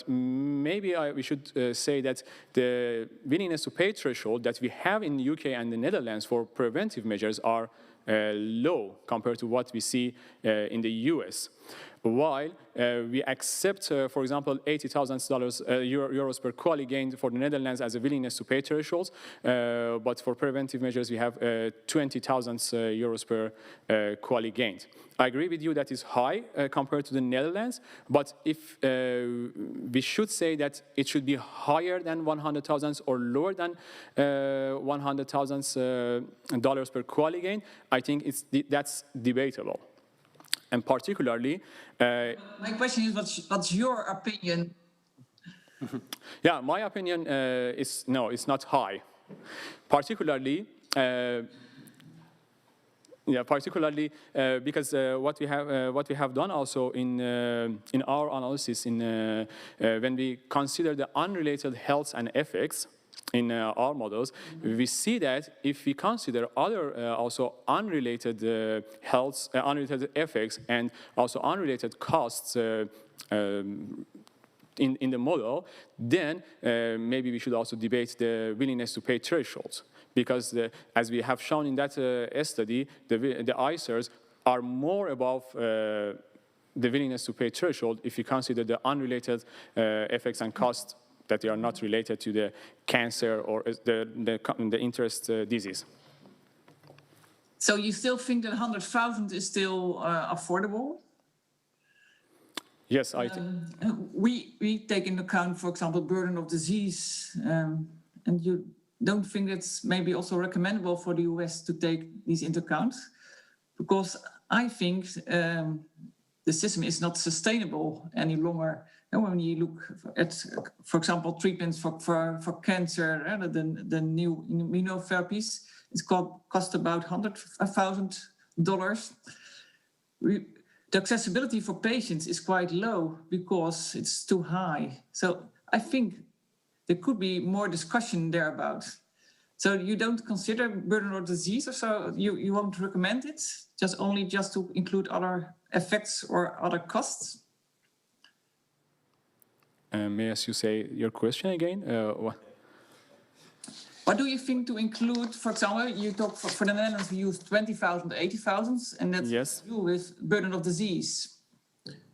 maybe we should say that the willingness to pay threshold that we have in the UK and the Netherlands for preventive measures are low compared to what we see in the US. While we accept, for example, $80,000 euros per quality gain for the Netherlands as a willingness to pay thresholds, but for preventive measures we have 20,000 euros per quality gain. I agree with you that is high compared to the Netherlands, but if we should say that it should be higher than 100,000 or lower than $100,000 per quality gain, I think that's debatable. And particularly... My question is, what's your opinion? Yeah, my opinion is, no, it's not high. Particularly, because what we have done also in our analysis when we consider the unrelated health and effects, in our models, we see that if we consider other also unrelated unrelated effects and also unrelated costs in the model, then maybe we should also debate the willingness to pay thresholds. Because as we have shown in that study, the ICERs are more above the willingness to pay threshold if you consider the unrelated effects and costs that they are not related to the cancer or the interest disease. So you still think that 100,000 is still affordable? Yes, we take into account, for example, burden of disease, and you don't think it's maybe also recommendable for the US to take these into account? Because I think the system is not sustainable any longer. And when you look at, for example, treatments for cancer, the new immunotherapies, cost about $100,000. The accessibility for patients is quite low because it's too high. So I think there could be more discussion there about. So you don't consider burden of disease, or so you won't recommend it, just to include other effects or other costs? May I ask you say your question again? What do you think to include? For example, you talk for the Netherlands, we use 20,000, 80,000, and that's yes. you with burden of disease.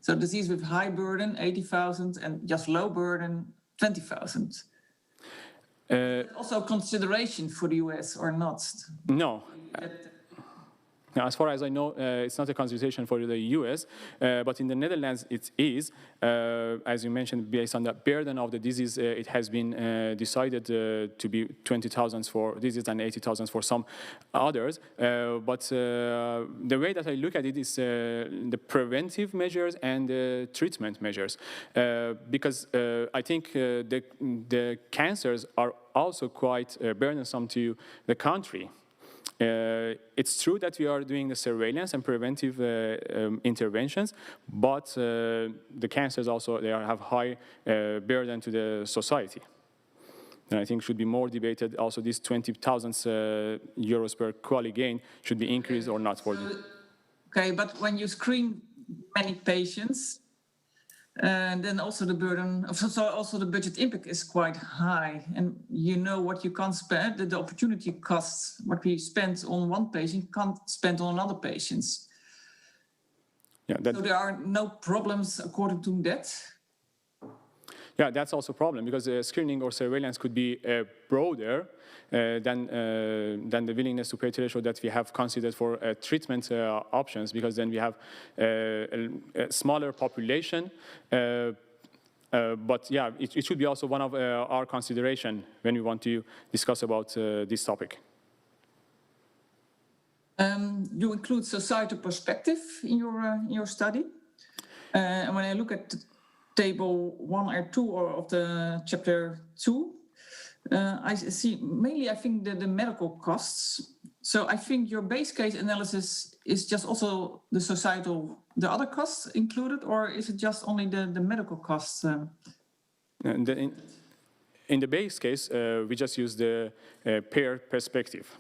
So disease with high burden, 80,000, and just low burden, 20,000. Also consideration for the US or not? No. Now, as far as I know, it's not a consideration for the US, but in the Netherlands it is. As you mentioned, based on the burden of the disease, it has been decided to be 20,000 for disease and 80,000 for some others. But the way that I look at it is the preventive measures and the treatment measures. Because I think the cancers are also quite burdensome to the country. It's true that we are doing the surveillance and preventive interventions, but the cancers also have high burden to the society. And I think should be more debated. Also, this 20,000 euros per QALY gain should be increased or not for the. Okay, but when you screen many patients, and then also the burden, so also the budget impact is quite high, and you know what you can't spend, the opportunity costs, what we spend on one patient can't spend on other patients. Yeah, so there are no problems according to that? Yeah, that's also a problem, because screening or surveillance could be broader than the willingness to pay threshold that we have considered for treatment options, because then we have a smaller population. But yeah, it should be also one of our consideration when we want to discuss about this topic. You include societal perspective in your study, and when I look at table 1 or 2 of the chapter 2, I see mainly, I think, the medical costs. So I think your base case analysis is just also the other costs included, or is it just only the medical costs? In the base case, we just use the payer perspective.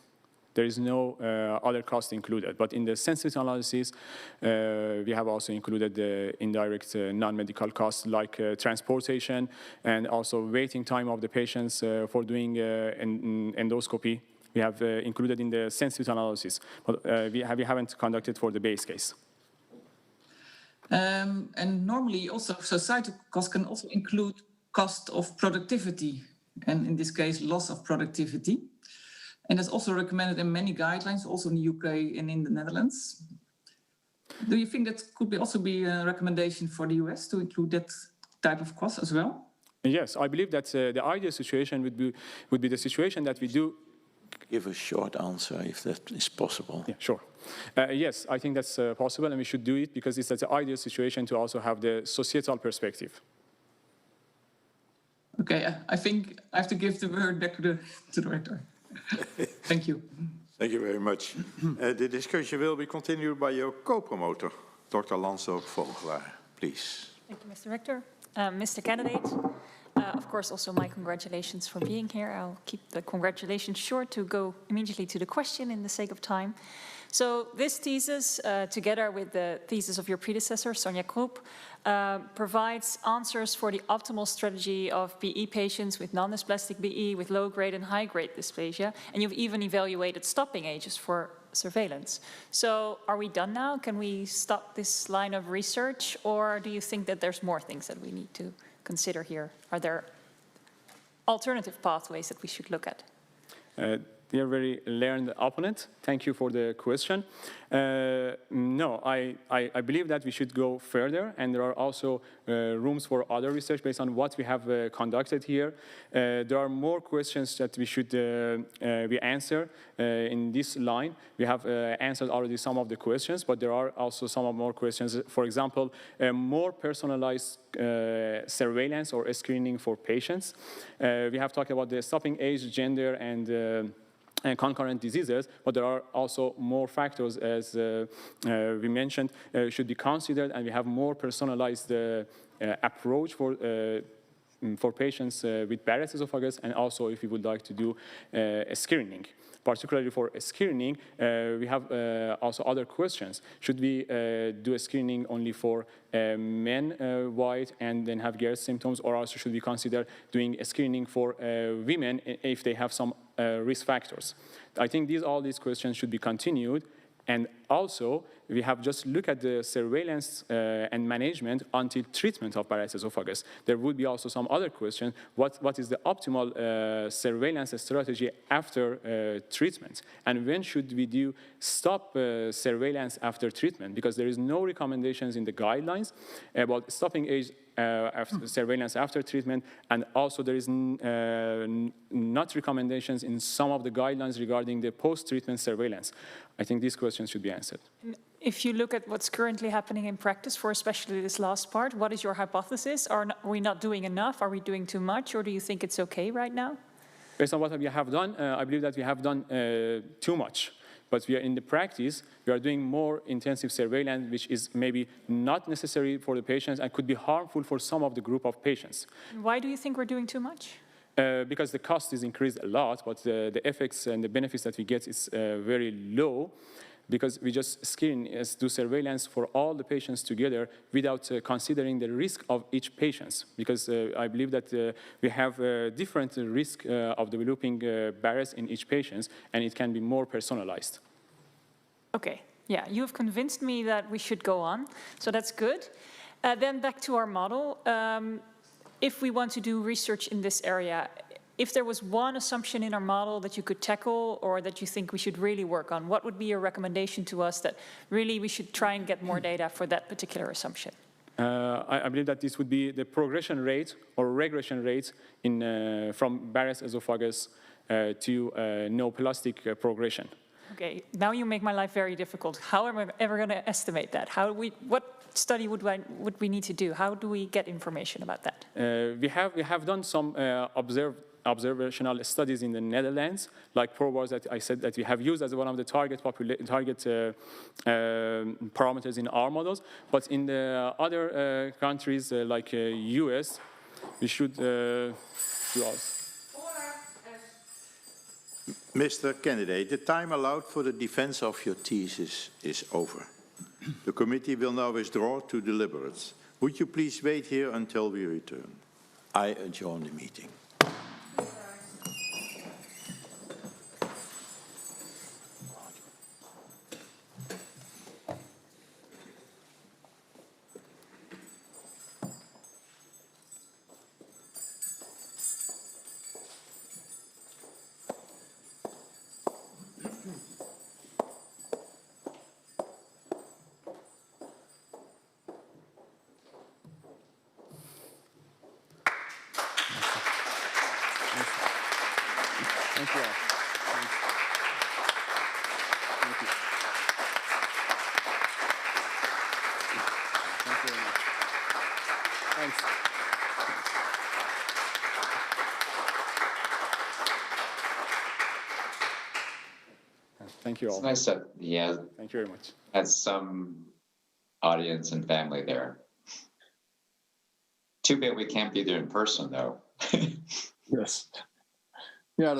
There is no other cost included. But in the sensitivity analysis, we have also included the indirect non-medical costs like transportation and also waiting time of the patients for doing endoscopy. We have included in the sensitivity analysis, but we haven't conducted for the base case. And normally also societal costs can also include cost of productivity, and in this case, loss of productivity. And that's also recommended in many guidelines, also in the UK and in the Netherlands. Do you think that could also be a recommendation for the US to include that type of cost as well? Yes, I believe that the ideal situation would be the situation that we do. Give a short answer if that is possible. Yeah, sure. Yes, I think that's possible, and we should do it because it's the ideal situation to also have the societal perspective. Okay, I think I have to give the word back to the director. Thank you. Thank you very much. The discussion will be continued by your co-promoter, Dr. Lanzo Vogelaar, please. Thank you, Mr. Rector. Mr. Candidate, Of course, also my congratulations for being here. I'll keep the congratulations short to go immediately to the question in the sake of time. So this thesis, together with the thesis of your predecessor, Sonja Kroep, provides answers for the optimal strategy of BE patients with non-dysplastic BE, with low-grade and high-grade dysplasia, and you've even evaluated stopping ages for surveillance. So are we done now? Can we stop this line of research, or do you think that there's more things that we need to consider here? Are there alternative pathways that we should look at? Dear very learned opponent, thank you for the question. No, I believe that we should go further, and there are also rooms for other research based on what we have conducted here. There are more questions that we should we answer in this line. We have answered already some of the questions, but there are also some more questions. For example, more personalized surveillance or screening for patients. We have talked about the stopping age, gender, and concurrent diseases, but there are also more factors, as we mentioned, should be considered, and we have more personalized approach for patients with Barrett's esophagus, and also if we would like to do a screening. Particularly for screening, we have also other questions. Should we do a screening only for men, white, and then have GERD symptoms, or also should we consider doing a screening for women if they have some risk factors? I think all these questions should be continued. And also, we have just looked at the surveillance and management until treatment of Barrett's esophagus. There would be also some other question. What is the optimal surveillance strategy after treatment? And when should we do stop surveillance after treatment? Because there is no recommendations in the guidelines about stopping age after surveillance after treatment, and also there is not recommendations in some of the guidelines regarding the post-treatment surveillance. I think these questions should be answered. If you look at what's currently happening in practice for especially this last part, what is your hypothesis? Are we not doing enough? Are we doing too much? Or do you think it's okay right now? Based on what we have done, I believe that we have done too much. But we are in the practice, we are doing more intensive surveillance, which is maybe not necessary for the patients and could be harmful for some of the group of patients. Why do you think we're doing too much? Because the cost is increased a lot, but the effects and the benefits that we get is very low, because we just do surveillance for all the patients together without considering the risk of each patient. Because I believe that we have different risk of developing Barrett's in each patient, and it can be more personalized. Okay, yeah, you have convinced me that we should go on, so that's good. Then back to our model. If we want to do research in this area, if there was one assumption in our model that you could tackle or that you think we should really work on, what would be your recommendation to us that really we should try and get more data for that particular assumption? I believe that this would be the progression rate or regression rate from Barrett's esophagus to neoplastic progression. Okay, now you make my life very difficult. How am I ever going to estimate that? What study would we need to do? How do we get information about that? We have done some observational studies in the Netherlands, like ProBars that I said that we have used as one of the target parameters in our models. But in the other countries like US, we should do also. Mr. Candidate, the time allowed for the defense of your thesis is over. The committee will now withdraw to deliberate. Would you please wait here until we return? I adjourn the meeting. Thank you all. Thank you. Thank you very much. Thanks. Thank you all. It's nice that he has Thank you very much. some audience and family there. Too bad we can't be there in person, though. Yes. Yeah,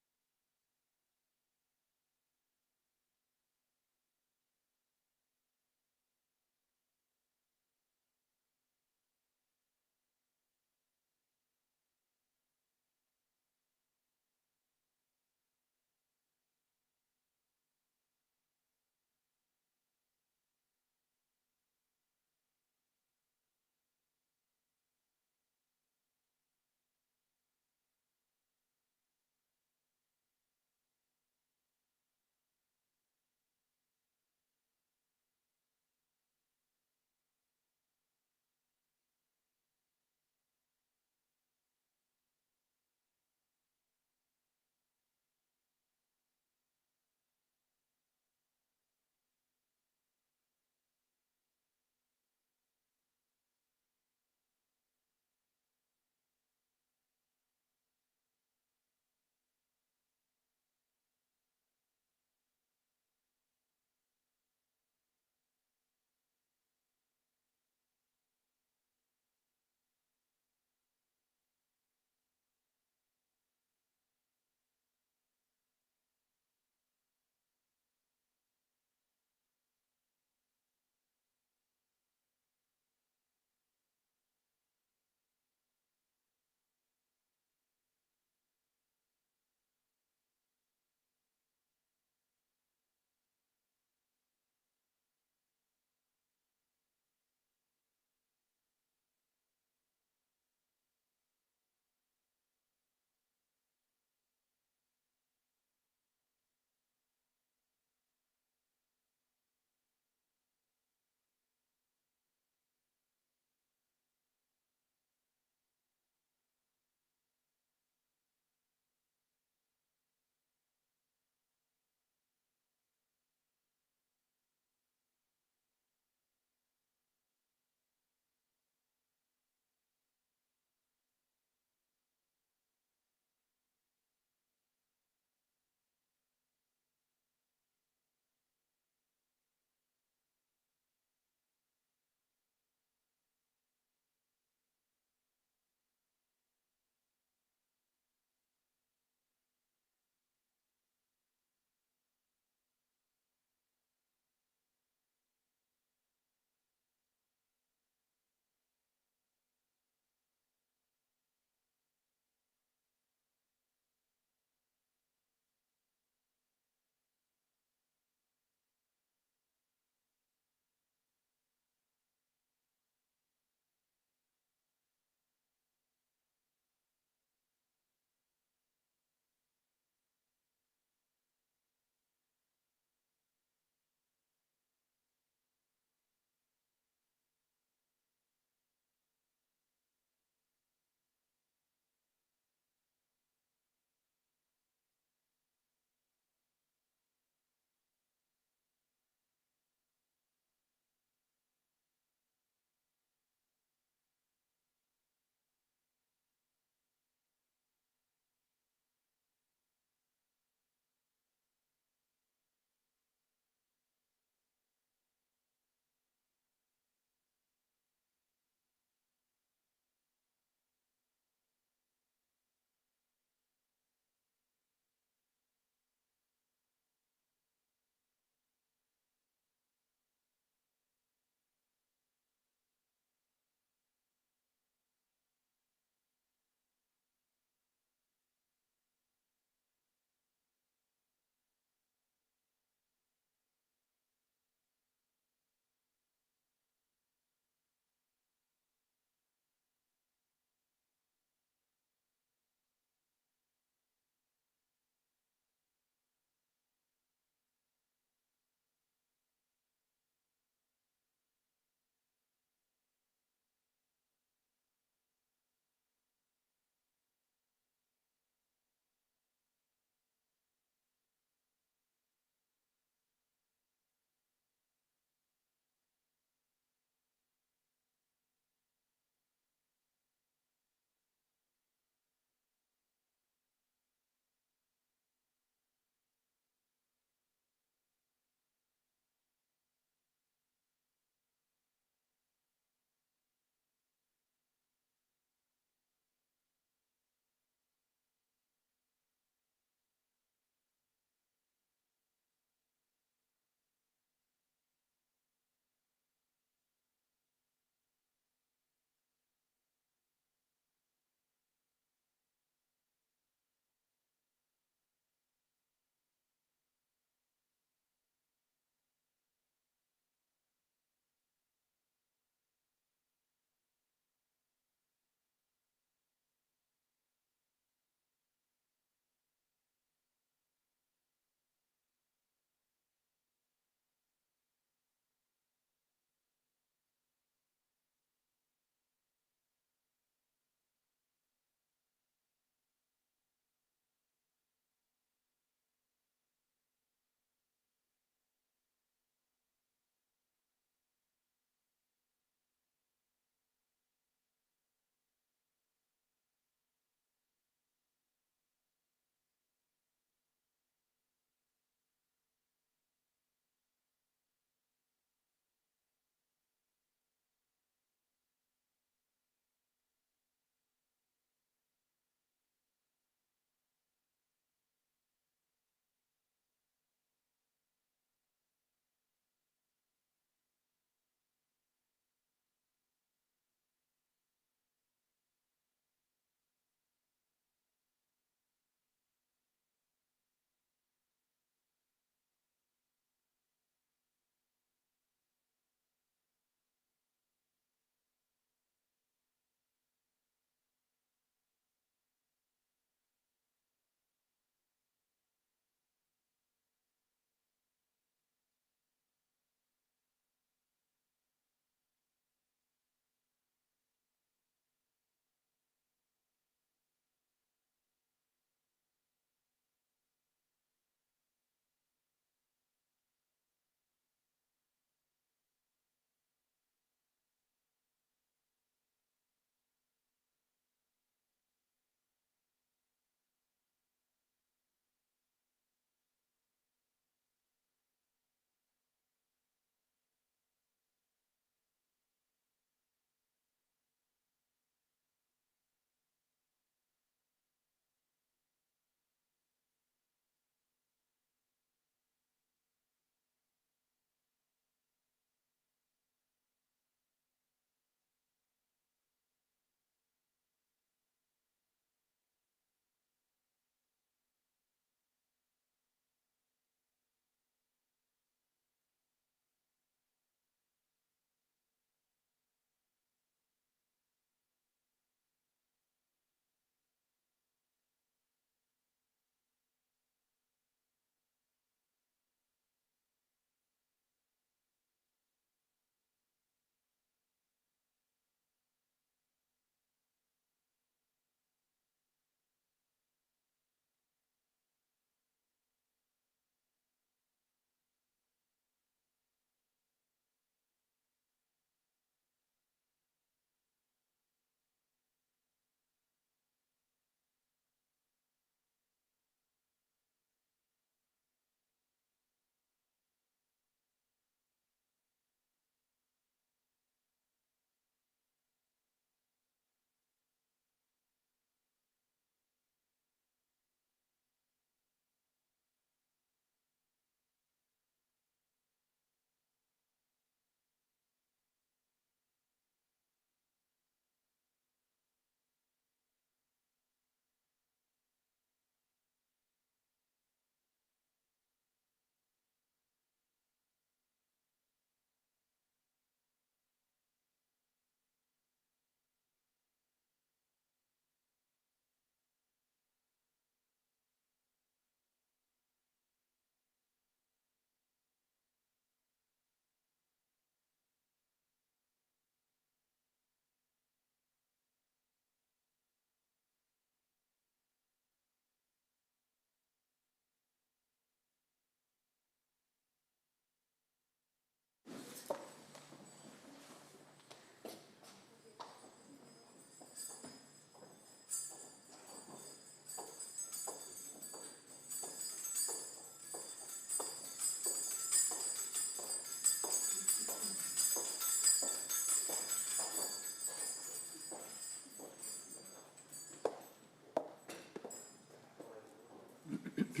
I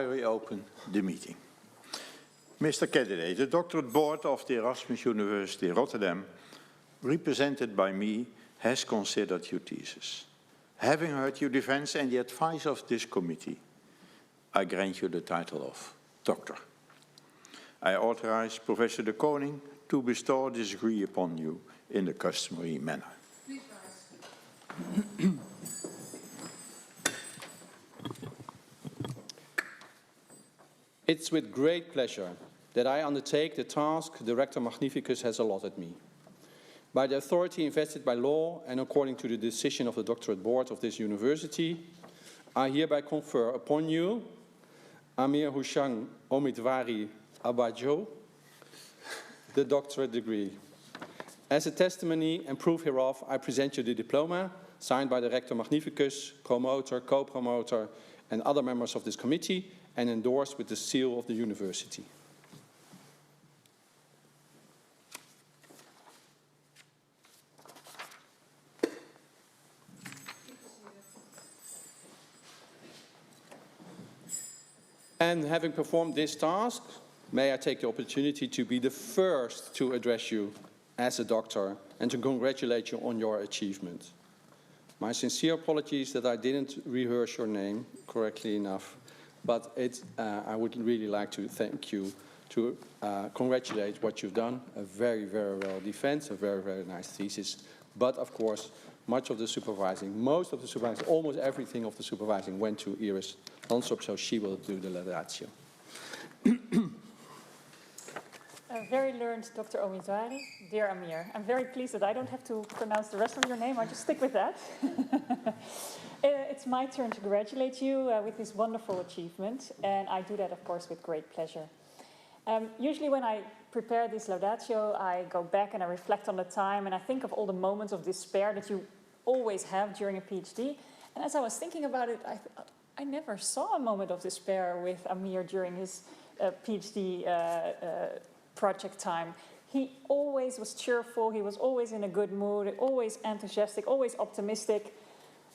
reopen the meeting. Mr. Candidate, the doctorate board of the Erasmus University Rotterdam, represented by me, has considered your thesis. Having heard your defense and the advice of this committee, I grant you the title of doctor. I authorize Professor de Koning to bestow this degree upon you in the customary manner. Please rise. It's with great pleasure that I undertake the task the Rector Magnificus has allotted me. By the authority invested by law and according to the decision of the doctorate board of this university, I hereby confer upon you, Amir Hushang Omidvari Abajo, the doctorate degree. As a testimony and proof hereof, I present you the diploma signed by the Rector Magnificus, promoter, co-promoter, and other members of this committee, and endorsed with the seal of the university. And having performed this task, may I take the opportunity to be the first to address you as a doctor and to congratulate you on your achievement. My sincere apologies that I didn't rehearse your name correctly enough, but I would really like to thank you, to congratulate what you've done. A very, very well defense, a very, very nice thesis. But of course, much of the supervising, most of the supervising, almost everything of the supervising went to Iris Lansop, so she will do the laudatio. Very learned Dr. Omidvari, dear Amir. I'm very pleased that I don't have to pronounce the rest of your name. I'll just stick with that. It's my turn to congratulate you with this wonderful achievement, and I do that, of course, with great pleasure. Usually when I prepare this laudatio, I go back and I reflect on the time, and I think of all the moments of despair that you always have during a PhD. And as I was thinking about it, I never saw a moment of despair with Amir during his PhD project time. He always was cheerful, he was always in a good mood, always enthusiastic, always optimistic.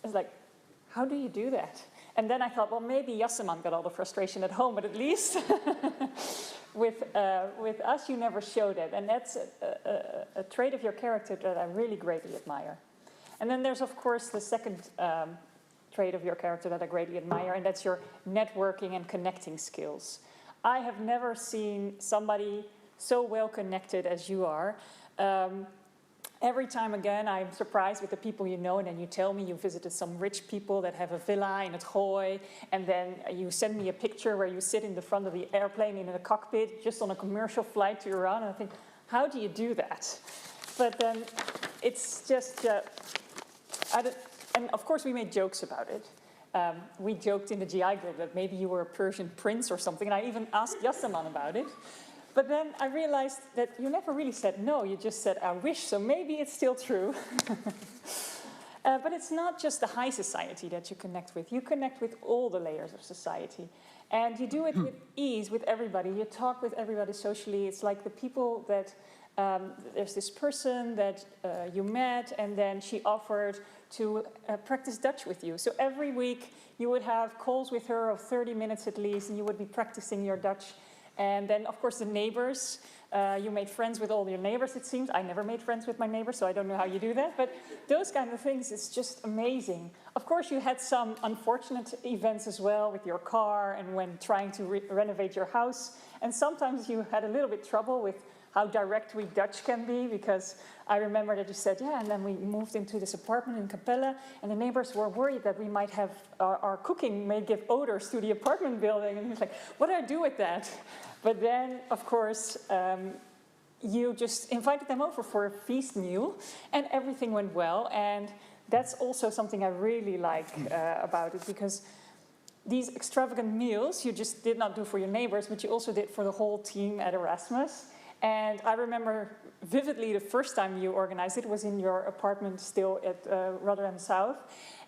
I was like, how do you do that? And then I thought, well, maybe Yasseman got all the frustration at home, but at least with us, you never showed it. And that's a trait of your character that I really greatly admire. And then there's, of course, the second trait of your character that I greatly admire, and that's your networking and connecting skills. I have never seen somebody so well connected as you are. Every time again, I'm surprised with the people you know, and then you tell me you visited some rich people that have a villa in het Gooi, and then you send me a picture where you sit in the front of the airplane in a cockpit, just on a commercial flight to Iran, and I think, how do you do that? But then it's just, and of course we made jokes about it. We joked in the GI group that maybe you were a Persian prince or something, and I even asked Yasseman about it. But then I realized that you never really said no, you just said, I wish, so maybe it's still true. But it's not just the high society that you connect with. You connect with all the layers of society. And you do it with ease with everybody. You talk with everybody socially. It's like the people that, there's this person that you met, and then she offered to practice Dutch with you. So every week you would have calls with her of 30 minutes at least, and you would be practicing your Dutch. And then, of course, the neighbors. You made friends with all your neighbors, it seems. I never made friends with my neighbors, so I don't know how you do that. But those kind of things, it's just amazing. Of course, you had some unfortunate events as well with your car and when trying to renovate your house. And sometimes you had a little bit trouble with how direct we Dutch can be, because I remember that you said, yeah, and then we moved into this apartment in Capelle, and the neighbors were worried that we might have, our cooking may give odors to the apartment building, and he was like, what do I do with that? But then, of course, you just invited them over for a feast meal, and everything went well, and that's also something I really like about it, because these extravagant meals you just did not do for your neighbors, but you also did for the whole team at Erasmus. And I remember vividly the first time you organized it was in your apartment still at Rotterdam South.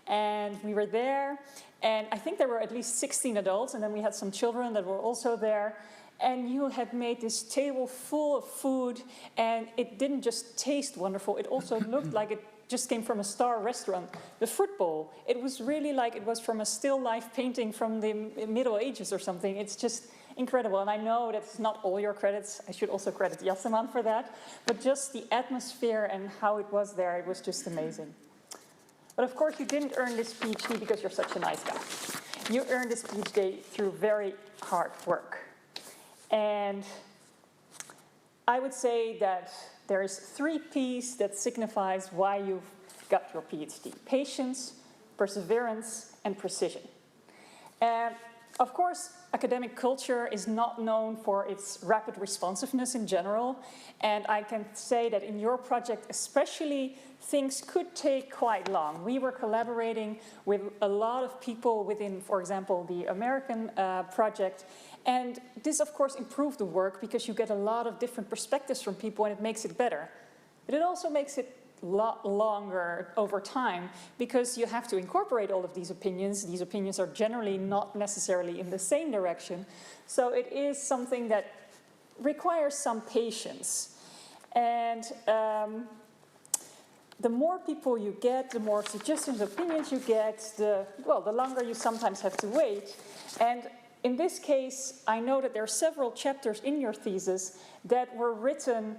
And we were there, And I think there were at least 16 adults, and then we had some children that were also there. And you had made this table full of food, and it didn't just taste wonderful, it also looked like it just came from a star restaurant. The fruit bowl, it was really like it was from a still life painting from the Middle Ages or something. It's just incredible, and I know that's not all your credits. I should also credit Yaseman for that, but just the atmosphere and how it was there, it was just amazing. But of course, you didn't earn this PhD because you're such a nice guy. You earned this PhD through very hard work. And I would say that there is 3 P's that signifies why you've got your PhD: patience, perseverance, and precision. And of course, academic culture is not known for its rapid responsiveness in general. And I can say that in your project especially, things could take quite long. We were collaborating with a lot of people within, for example, the American project. And this, of course, improved the work because you get a lot of different perspectives from people and it makes it better. But it also makes it a lot longer over time because you have to incorporate all of these opinions. These opinions are generally not necessarily in the same direction. So it is something that requires some patience. And the more people you get, the more suggestions, opinions you get, the longer you sometimes have to wait. And in this case, I know that there are several chapters in your thesis that were written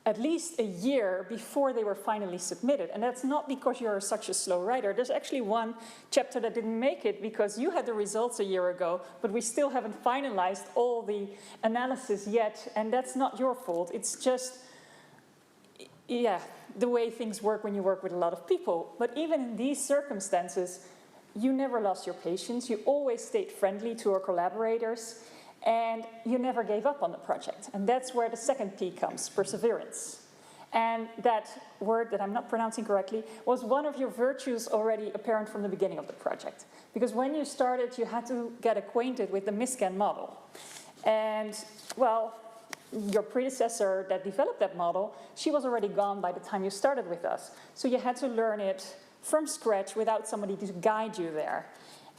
at least a year before they were finally submitted. And that's not because you're such a slow writer. There's actually one chapter that didn't make it because you had the results a year ago, but we still haven't finalized all the analysis yet, and that's not your fault. It's just, yeah, the way things work when you work with a lot of people. But even in these circumstances, you never lost your patience. You always stayed friendly to our collaborators, and you never gave up on the project. And that's where the second P comes, perseverance. And that word that I'm not pronouncing correctly was one of your virtues already apparent from the beginning of the project. Because when you started, you had to get acquainted with the MISCAN model. And, well, your predecessor that developed that model, she was already gone by the time you started with us. So you had to learn it from scratch without somebody to guide you there.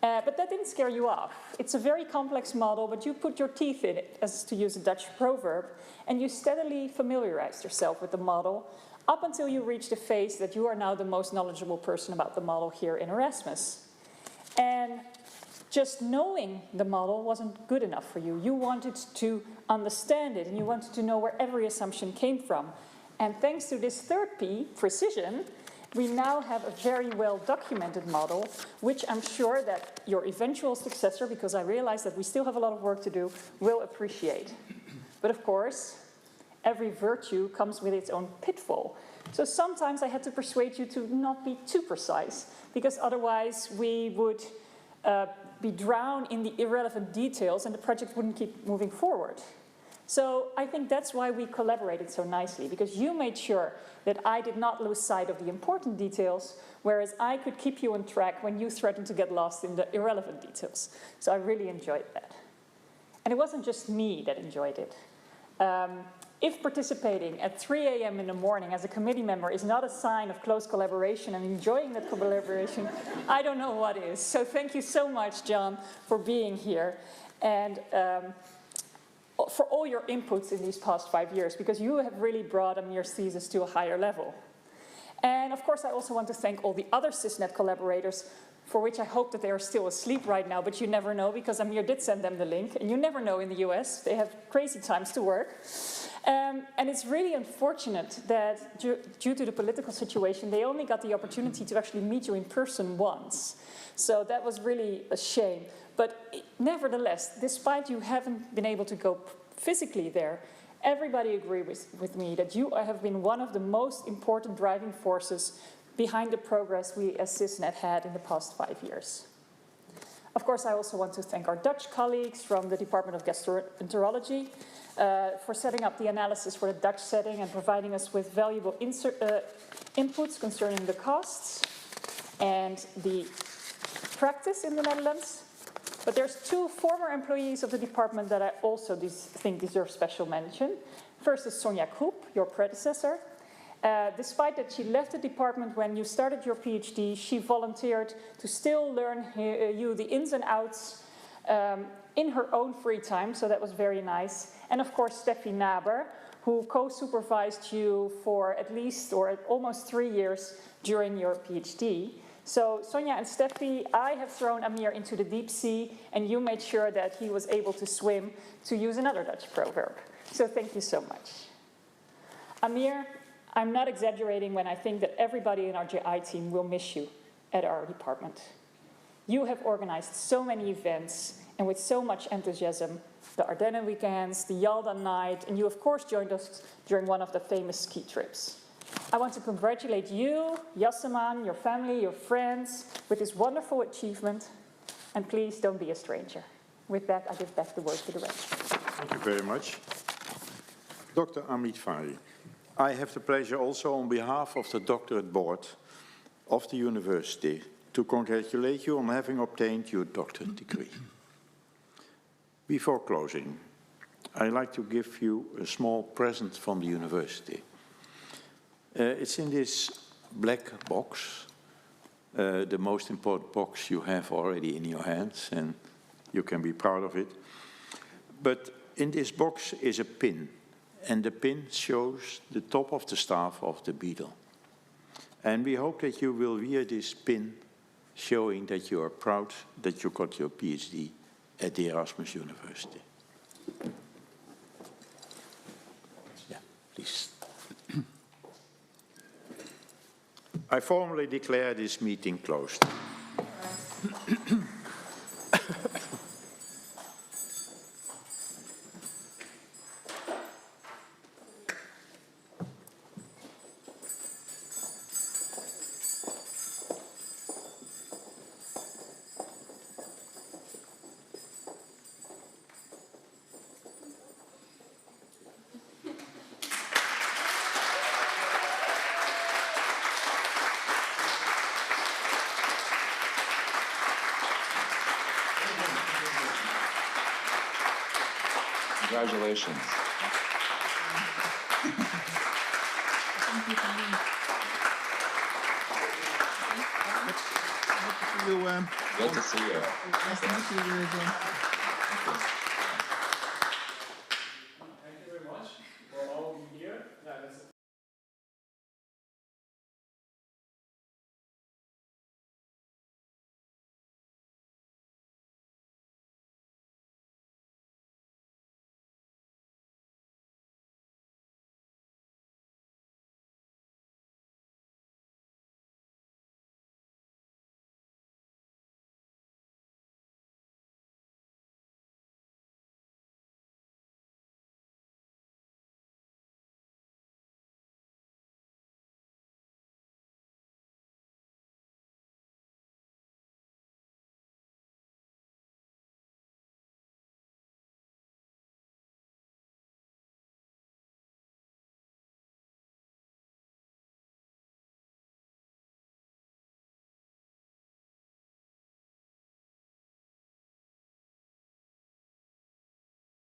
But that didn't scare you off. It's a very complex model, but you put your teeth in it, as to use a Dutch proverb, and you steadily familiarized yourself with the model up until you reached the phase that you are now the most knowledgeable person about the model here in Erasmus. And just knowing the model wasn't good enough for you. You wanted to understand it, and you wanted to know where every assumption came from. And thanks to this third P, precision, we now have a very well-documented model, which I'm sure that your eventual successor, because I realize that we still have a lot of work to do, will appreciate. But of course, every virtue comes with its own pitfall. So sometimes I had to persuade you to not be too precise, because otherwise we would be drowned in the irrelevant details and the project wouldn't keep moving forward. So I think that's why we collaborated so nicely, because you made sure that I did not lose sight of the important details, whereas I could keep you on track when you threatened to get lost in the irrelevant details. So I really enjoyed that. And it wasn't just me that enjoyed it. If participating at 3 a.m. in the morning as a committee member is not a sign of close collaboration and enjoying that collaboration, I don't know what is. So thank you so much, John, for being here. And for all your inputs in these past 5 years, because you have really brought Amir's thesis to a higher level. And of course, I also want to thank all the other SysNet collaborators, for which I hope that they are still asleep right now, but you never know, because Amir did send them the link, and you never know in the US, they have crazy times to work. And it's really unfortunate that due to the political situation, they only got the opportunity to actually meet you in person once. So that was really a shame. But nevertheless, despite you haven't been able to go physically there, everybody agreed with me that you have been one of the most important driving forces behind the progress we as SysNet had in the past 5 years. Of course, I also want to thank our Dutch colleagues from the Department of Gastroenterology for setting up the analysis for the Dutch setting and providing us with valuable inputs concerning the costs and the practice in the Netherlands. But there's 2 former employees of the department that I also think deserve special mention. First is Sonja Kroep, your predecessor. Despite that she left the department when you started your PhD, she volunteered to still learn you the ins and outs in her own free time, so that was very nice. And of course, Steffi Naber, who co-supervised you for at least or almost 3 years during your PhD. So Sonja and Steffi, I have thrown Amir into the deep sea, and you made sure that he was able to swim, to use another Dutch proverb. So thank you so much. Amir, I'm not exaggerating when I think that everybody in our GI team will miss you at our department. You have organized so many events, and with so much enthusiasm, the Ardennen weekends, the Yalda night, and you of course joined us during one of the famous ski trips. I want to congratulate you, Yasseman, your family, your friends, with this wonderful achievement, and please don't be a stranger. With that, I give back the word to the rest. Thank you very much. Dr. Omidvari, I have the pleasure also on behalf of the doctorate board of the university to congratulate you on having obtained your doctorate degree. Before closing, I'd like to give you a small present from the university. It's in this black box, the most important box you have already in your hands, and you can be proud of it. But in this box is a pin, and the pin shows the top of the staff of the beetle. And we hope that you will wear this pin, showing that you are proud that you got your PhD at the Erasmus University. Yeah, please. I formally declare this meeting closed. Congratulations. Good to see you. Good to see you. Nice to meet you again.